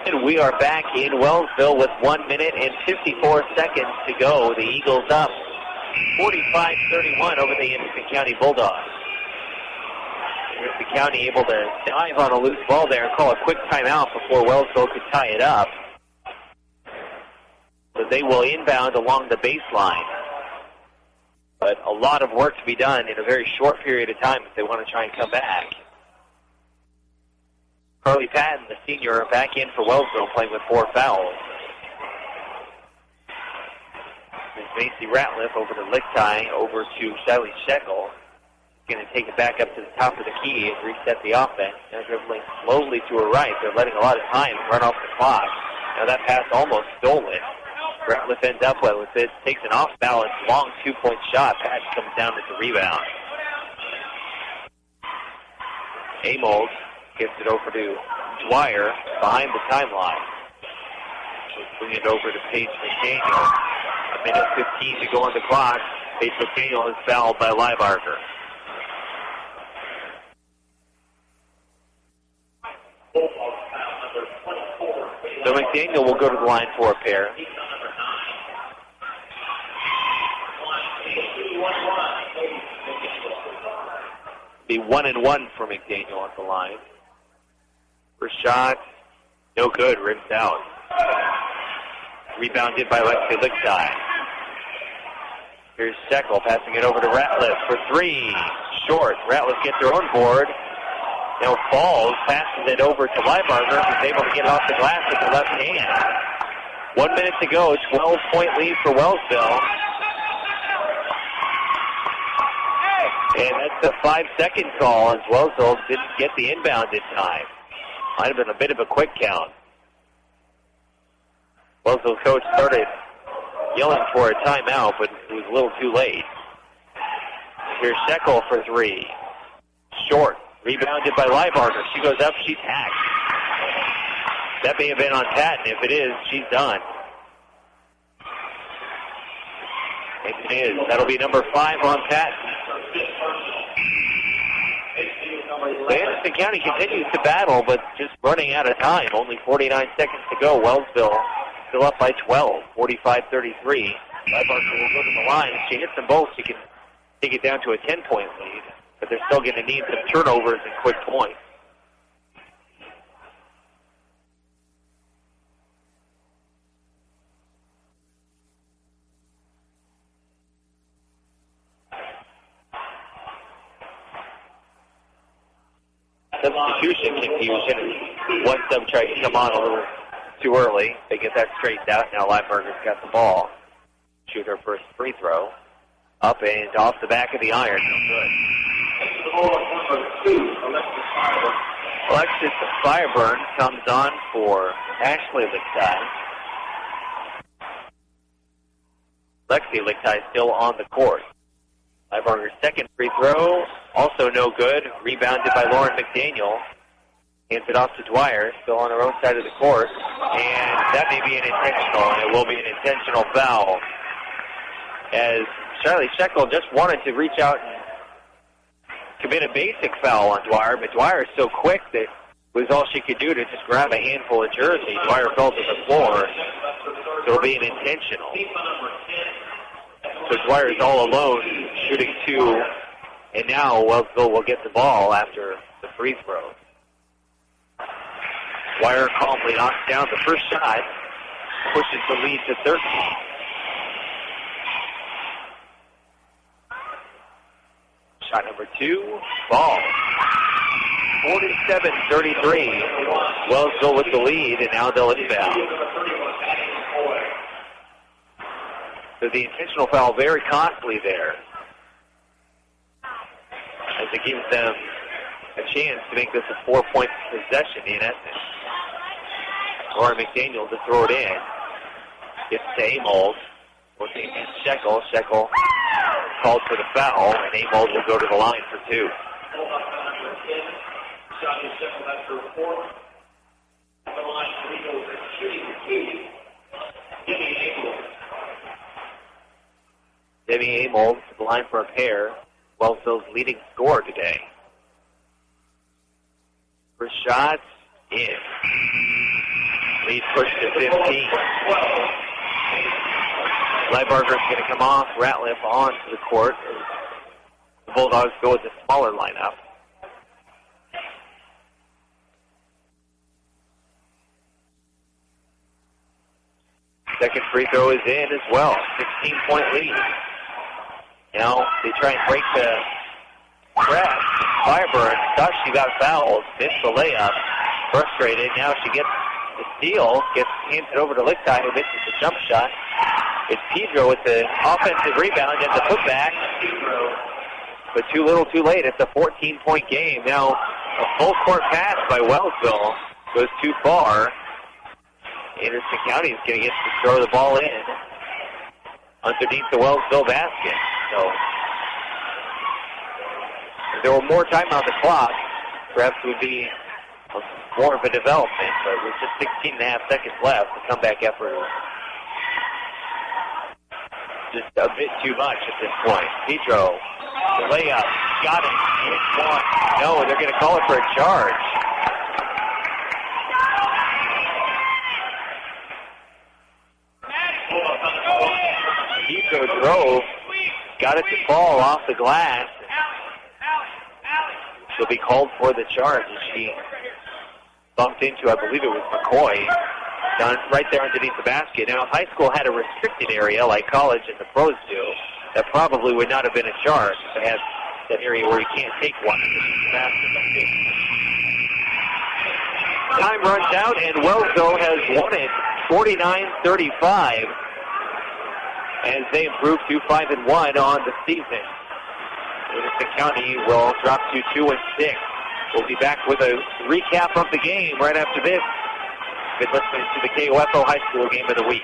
[SPEAKER 1] And we are back in Wellsville with 1 minute and 54 seconds to go. The Eagles up 45-31 over the Anderson County Bulldogs. Anderson County able to dive on a loose ball there and call a quick timeout before Wellsville could tie it up. So they will inbound along the baseline. But a lot of work to be done in a very short period of time if they want to try and come back. Carly Patton, the senior, back in for Wellsville, playing with 4 fouls. There's Macy Ratliff over to Lichtai, over to Shiley Shekel. Going to take it back up to the top of the key and reset the offense. Now dribbling slowly to her right. They're letting a lot of time run off the clock. Now that pass almost stolen. Ratliff ends up with it, takes an off-balance, long 2-point shot. Patton comes down with the rebound. Amos gets it over to Dwyer behind the timeline. Bring it over to Paige McDaniel. 1:15 to go on the clock. Paige McDaniel is fouled by Leibarger. So McDaniel will go to the line for a pair. Be 1-1 for McDaniel at the line. First shot, no good, rims out. Rebounded by Lexi Lichtai. Here's Shekel passing it over to Ratliff for 3. Short. Ratliff gets her own board. Now falls, passes it over to Leibarger, who's able to get it off the glass with the left hand. 1 minute to go, 12-point lead for Wellsville. And that's a 5-second call as Wellsville didn't get the inbound in time. Might have been a bit of a quick count. Wellsville coach started yelling for a timeout, but it was a little too late. Here's Shekel for three. Short. Rebounded by Leibarger. She goes up. She's hacked. That may have been on Patton. If it is, she's done. It is. That'll be number 5 on Patton. Anderson County continues to battle, but just running out of time. Only 49 seconds to go. Wellsville still up by 12, 45-33. Leibarger will go to the line. If she hits them both, she can take it down to a 10-point lead, but they're still going to need some turnovers and quick points. Substitution confusion. One sub tried to come on a little too early. They get that straightened out. Now Leibarger's got the ball. Shoot her first free throw. Up and off the back of the iron. No good. Alexis Fireburn comes on for Ashley Lichtai. Lexi Lichtai still on the court. Leibarger's second free throw, also no good. Rebounded by Lauren McDaniel. Hands it off to Dwyer, still on her own side of the court. And that may be an intentional, and it will be an intentional foul. As Charlie Shekel just wanted to reach out and commit a basic foul on Dwyer, but Dwyer is so quick that it was all she could do to just grab a handful of jersey. Dwyer fell to the floor, so it'll be an intentional. So Dwyer is all alone, shooting 2, and now Wellsville will get the ball after the free throw. Dwyer calmly knocks down the first shot, pushes the lead to 13. Shot number 2, ball. 47-33. Wellsville with the lead, and now they'll inbound. So the intentional foul very costly there, as it gives them a chance to make this a 4-point possession in essence. Lauren McDaniel to throw it in. Gets to Amold. Working against Shekel. Shekel called for the foul, and Amold will go to the line for 2. Debbie Amold to the line for a pair. Wellsville's leading scorer today. First shot, in. Lead pushed to 15. Leibarger's going to come off. Ratliff onto the court. The Bulldogs go with the smaller lineup. Second free throw is in as well. 16-point lead. Now they try and break the press. Fireburn thought she got fouled. Missed the layup. Frustrated. Now she gets the steal. Hands it over to Lichtai, who misses the jump shot. It's Pedro with the offensive rebound and the putback. But too little, too late. It's a 14-point game. Now a full court pass by Wellsville goes too far. Anderson County is going to get to throw the ball in underneath the Wellsville basket. So if there were more time on the clock, perhaps it would be more of a development. But with just 16 and a half seconds left, the comeback effort is just a bit too much at this point. Pedro, the layup, got it. It's one. No, they're going to call it for a charge. Pedro drove, got it to fall off the glass. She'll be called for the charge as she bumped into, I believe it was McCoy, down right there underneath the basket. Now, if high school had a restricted area like college and the pros do, that probably would not have been a charge. They had that area where you can't take one underneath the basket. Time runs out, and Wellsville has won it 49-35 as they improve to 5-1 on the season. Anderson County will drop to 2-6. We'll be back with a recap of the game right after this You've been listening to the KOFO High School Game of the Week.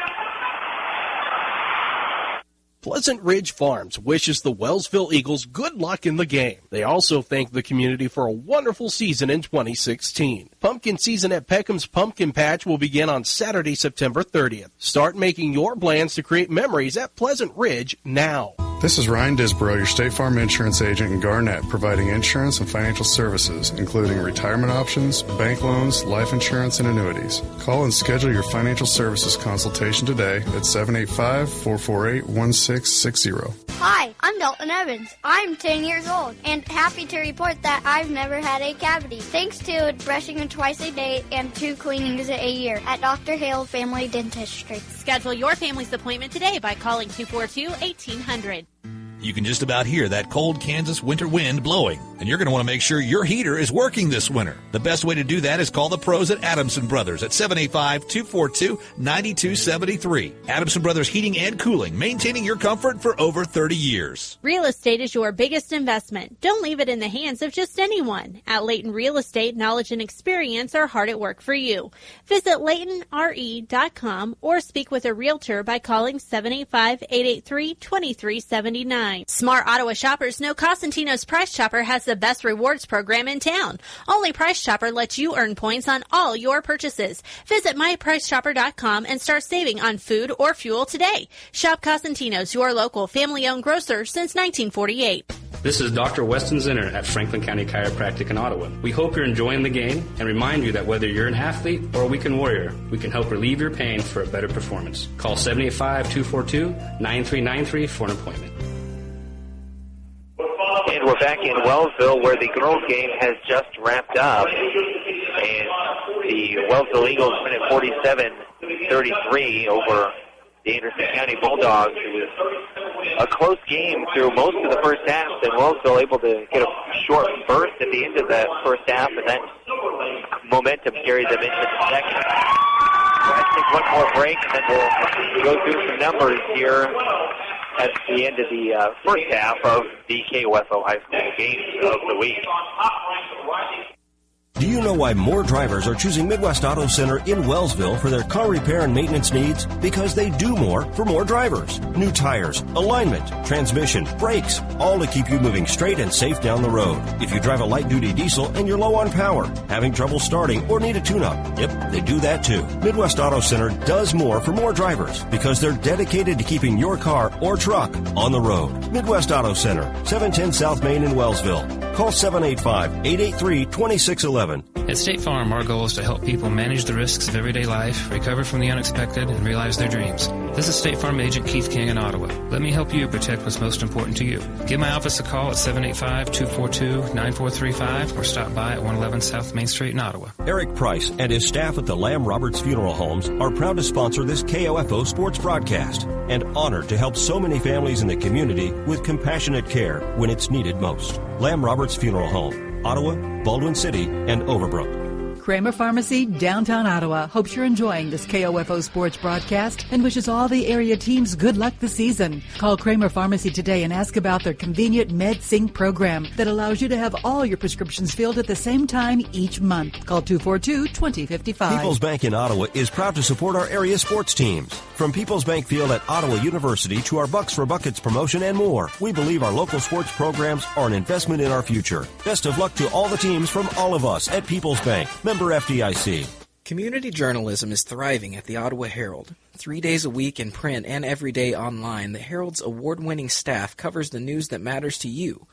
[SPEAKER 8] Pleasant Ridge Farms wishes the Wellsville Eagles good luck in the game. They also thank the community for a wonderful season in 2016. Pumpkin season at Peckham's Pumpkin Patch will begin on Saturday, September 30th. Start making your plans to create memories at Pleasant Ridge now.
[SPEAKER 9] This is Ryan Disborough, your State Farm insurance agent in Garnett, providing insurance and financial services, including retirement options, bank loans, life insurance, and annuities. Call and schedule your financial services consultation today at 785-448-1660.
[SPEAKER 20] Hi, I'm Dalton Evans. I'm 10 years old and happy to report that I've never had a cavity, thanks to brushing twice a day and 2 cleanings a year at Dr. Hale Family Dentistry.
[SPEAKER 10] Schedule your family's appointment today by calling 242-1800.
[SPEAKER 11] You can just about hear that cold Kansas winter wind blowing, and you're going to want to make sure your heater is working this winter. The best way to do that is call the pros at Adamson Brothers at 785-242-9273. Adamson Brothers Heating and Cooling, maintaining your comfort for over 30 years.
[SPEAKER 10] Real estate is your biggest investment. Don't leave it in the hands of just anyone. At Layton Real Estate, knowledge and experience are hard at work for you. Visit LaytonRE.com or speak with a realtor by calling 785-883-2379. Smart Ottawa shoppers know Cosentino's Price Chopper has the best rewards program in town. Only Price Chopper lets you earn points on all your purchases. Visit mypricechopper.com and start saving on food or fuel today. Shop Cosentino's, your local family-owned grocer since 1948.
[SPEAKER 14] This is Dr. Weston Zinner at Franklin County Chiropractic in Ottawa. We hope you're enjoying the game and remind you that whether you're an athlete or a weekend warrior, we can help relieve your pain for a better performance. Call 785-242-9393 for an appointment.
[SPEAKER 1] And we're back in Wellsville where the girls' game has just wrapped up. And the Wellsville Eagles win at 47-33 over the Anderson County Bulldogs. It was a close game through most of the first half, and Wellsville able to get a short burst at the end of that first half, and that momentum carried them into the second. Let's take one more break, and then we'll go through some numbers here at the end of the first half of the KOFO High School Games of the Week.
[SPEAKER 4] Do you know why more drivers are choosing Midwest Auto Center in Wellsville for their car repair and maintenance needs? Because they do more for more drivers. New tires, alignment, transmission, brakes, all to keep you moving straight and safe down the road. If you drive a light-duty diesel and you're low on power, having trouble starting, or need a tune-up, yep, they do that too. Midwest Auto Center does more for more drivers because they're dedicated to keeping your car or truck on the road. Midwest Auto Center, 710 South Main in Wellsville. Call 785-883-2611.
[SPEAKER 15] At State Farm, our goal is to help people manage the risks of everyday life, recover from the unexpected, and realize their dreams. This is State Farm Agent Keith King in Ottawa. Let me help you protect what's most important to you. Give my office a call at 785-242-9435 or stop by at 111 South Main Street in Ottawa.
[SPEAKER 4] Eric Price and his staff at the Lamb Roberts Funeral Homes are proud to sponsor this KOFO sports broadcast and honored to help so many families in the community with compassionate care when it's needed most. Lamb Roberts Funeral Home, Ottawa, Baldwin City, and Overbrook.
[SPEAKER 3] Kramer Pharmacy, downtown Ottawa, hopes you're enjoying this KOFO sports broadcast and wishes all the area teams good luck this season. Call Kramer Pharmacy today and ask about their convenient MedSync program that allows you to have all your prescriptions filled at the same time each month. Call 242-2055.
[SPEAKER 4] People's Bank in Ottawa is proud to support our area sports teams. From People's Bank Field at Ottawa University to our Bucks for Buckets promotion and more, we believe our local sports programs are an investment in our future. Best of luck to all the teams from all of us at People's Bank. Member FDIC.
[SPEAKER 13] Community journalism is thriving at the Ottawa Herald. 3 days a week in print and every day online, the Herald's award-winning staff covers the news that matters to you.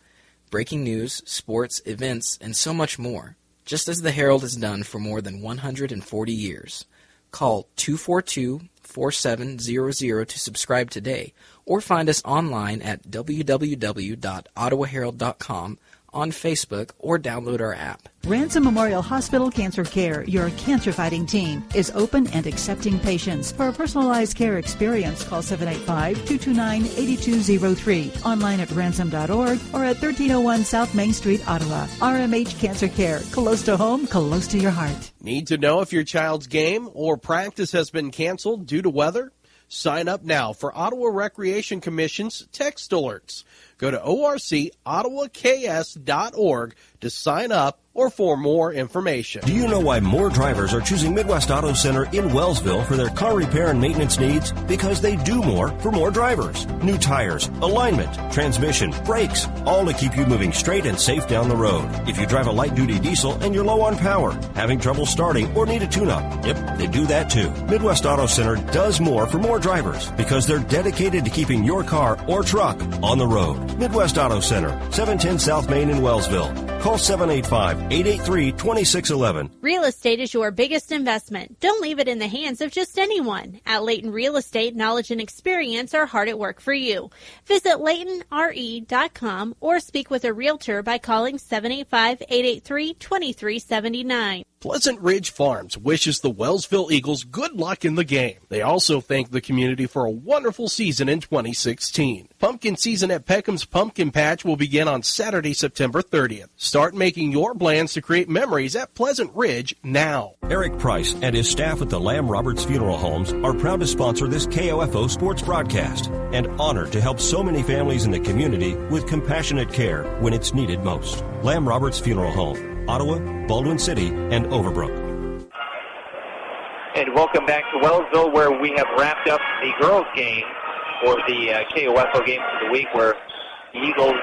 [SPEAKER 13] Breaking news, sports, events, and so much more. Just as the Herald has done for more than 140 years. Call 242-4700 to subscribe today, or find us online at www.ottawaherald.com, on Facebook, or download our app.
[SPEAKER 3] Ransom Memorial Hospital Cancer Care, your cancer-fighting team, is open and accepting patients. For a personalized care experience, call 785-229-8203, online at ransom.org or at 1301 South Main Street, Ottawa. RMH Cancer Care, close to home, close to your heart.
[SPEAKER 8] Need to know if your child's game or practice has been canceled due to weather? Sign up now for Ottawa Recreation Commission's text alerts. Go to orcottawaks.org to sign up or for more information.
[SPEAKER 4] Do you know why more drivers are choosing Midwest Auto Center in Wellsville for their car repair and maintenance needs? Because they do more for more drivers. New tires, alignment, transmission, brakes, all to keep you moving straight and safe down the road. If you drive a light-duty diesel and you're low on power, having trouble starting, or need a tune-up, yep, they do that too. Midwest Auto Center does more for more drivers because they're dedicated to keeping your car or truck on the road. Midwest Auto Center, 710 South Main in Wellsville. Call 785-883-2611.
[SPEAKER 10] Real estate is your biggest investment. Don't leave it in the hands of just anyone. At Layton Real Estate, knowledge and experience are hard at work for you. Visit LaytonRE.com or speak with a realtor by calling 785-883-2379.
[SPEAKER 8] Pleasant Ridge Farms wishes the Wellsville Eagles good luck in the game. They also thank the community for a wonderful season in 2016. Pumpkin season at Peckham's Pumpkin Patch will begin on Saturday, September 30th. Start making your plans to create memories at Pleasant Ridge now.
[SPEAKER 4] Eric Price and his staff at the Lamb Roberts Funeral Homes are proud to sponsor this KOFO sports broadcast and honored to help so many families in the community with compassionate care when it's needed most. Lamb Roberts Funeral Home, Ottawa, Baldwin City, and Overbrook.
[SPEAKER 1] And welcome back to Wellsville, where we have wrapped up the girls' game for the KOFO games of the week, where the Eagles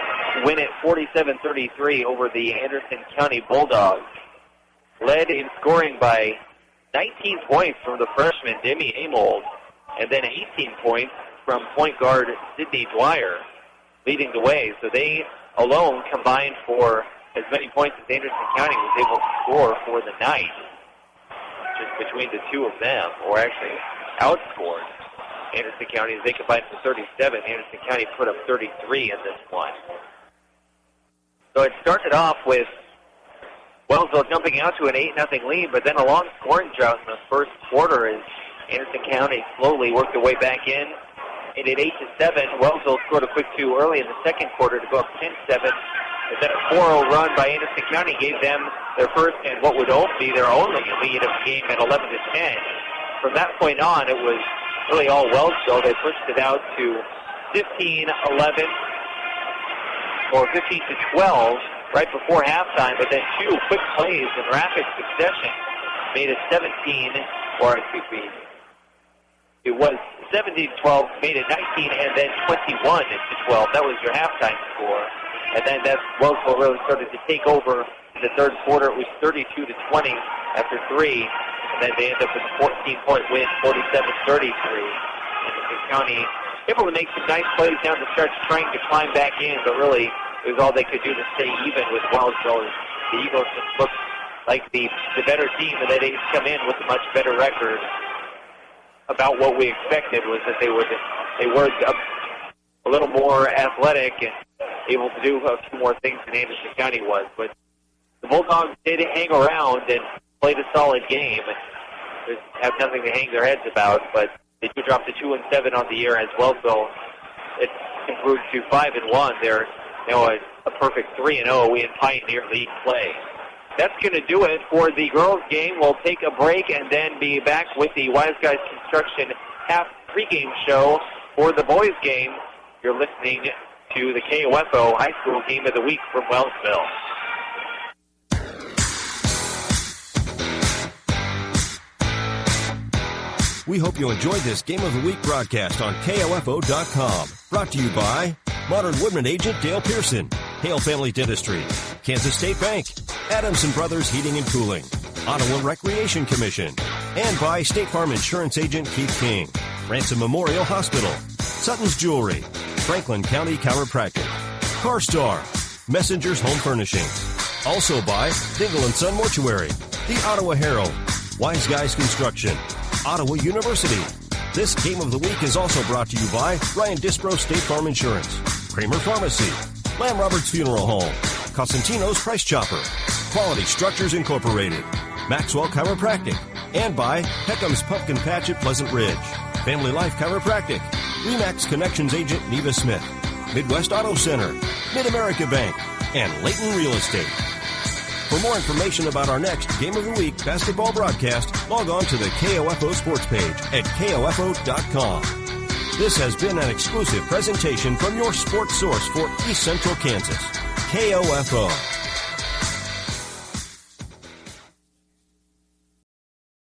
[SPEAKER 1] win it 47-33 over the Anderson County Bulldogs. Led in scoring by 19 points from the freshman Demi Amold, and then 18 points from point guard Sydney Dwyer, leading the way. So they alone combined for as many points as Anderson County was able to score for the night. Just between the two of them, or actually outscored Anderson County as they combined for 37. Anderson County put up 33 in this one. So it started off with Wellsville jumping out to an 8-0 lead, but then a long scoring drought in the first quarter as Anderson County slowly worked their way back in. And at 8-7, Wellsville scored a quick two early in the second quarter to go up 10-7. And then a 4-0 run by Anderson County gave them their first and what would be their only lead of the game at 11-10. From that point on, it was really all Wellsville. They pushed it out to 15-11 or 15-12 right before halftime, but then two quick plays in rapid succession made it 17, or excuse me, it was 17-12, made it 19, and then 21-12. That was your halftime score. And then that Wellsville really started to take over in the third quarter. It was 32-20 after three, and then they end up with a 14-point win, 47-33. Anderson County able to make some nice plays down the stretch, trying to climb back in, but really it was all they could do to stay even with Wellsville. The Eagles just looked like the better team, and they come in with a much better record. About what we expected was that they were a little more athletic and able to do a few more things than Anderson County was. But the Bulldogs did hang around and played a solid game and just have nothing to hang their heads about. But they do drop to 2-7 on the year as Wellsville. It improved to 5-1. They're now a perfect 3-0 in Pioneer League play. That's going to do it for the girls' game. We'll take a break and then be back with the Wise Guys Construction half pregame show for the boys' game. You're listening to the KOFO High School Game of the Week from Wellsville.
[SPEAKER 4] We hope you enjoyed this Game of the Week broadcast on KOFO.com. Brought to you by Modern Woodman agent Dale Pearson, Hale Family Dentistry, Kansas State Bank, Adamson Brothers Heating and Cooling, Ottawa Recreation Commission, and by State Farm Insurance agent Keith King, Ransom Memorial Hospital, Sutton's Jewelry, Franklin County Chiropractic, CarStar, Messenger's Home Furnishings. Also by Dingle & Son Mortuary, the Ottawa Herald, Wise Guys Construction, Ottawa University. This Game of the Week is also brought to you by Ryan Dispro State Farm Insurance, Kramer Pharmacy, Lamb Roberts Funeral Home, Cosentino's Price Chopper, Quality Structures Incorporated, Maxwell Chiropractic, and by Peckham's Pumpkin Patch at Pleasant Ridge, Family Life Chiropractic, Remax Connections agent Neva Smith, Midwest Auto Center, Mid-America Bank, and Layton Real Estate. For more information about our next Game of the Week basketball broadcast, log on to the KOFO sports page at KOFO.com. This has been an exclusive presentation from your sports source for East Central Kansas, KOFO.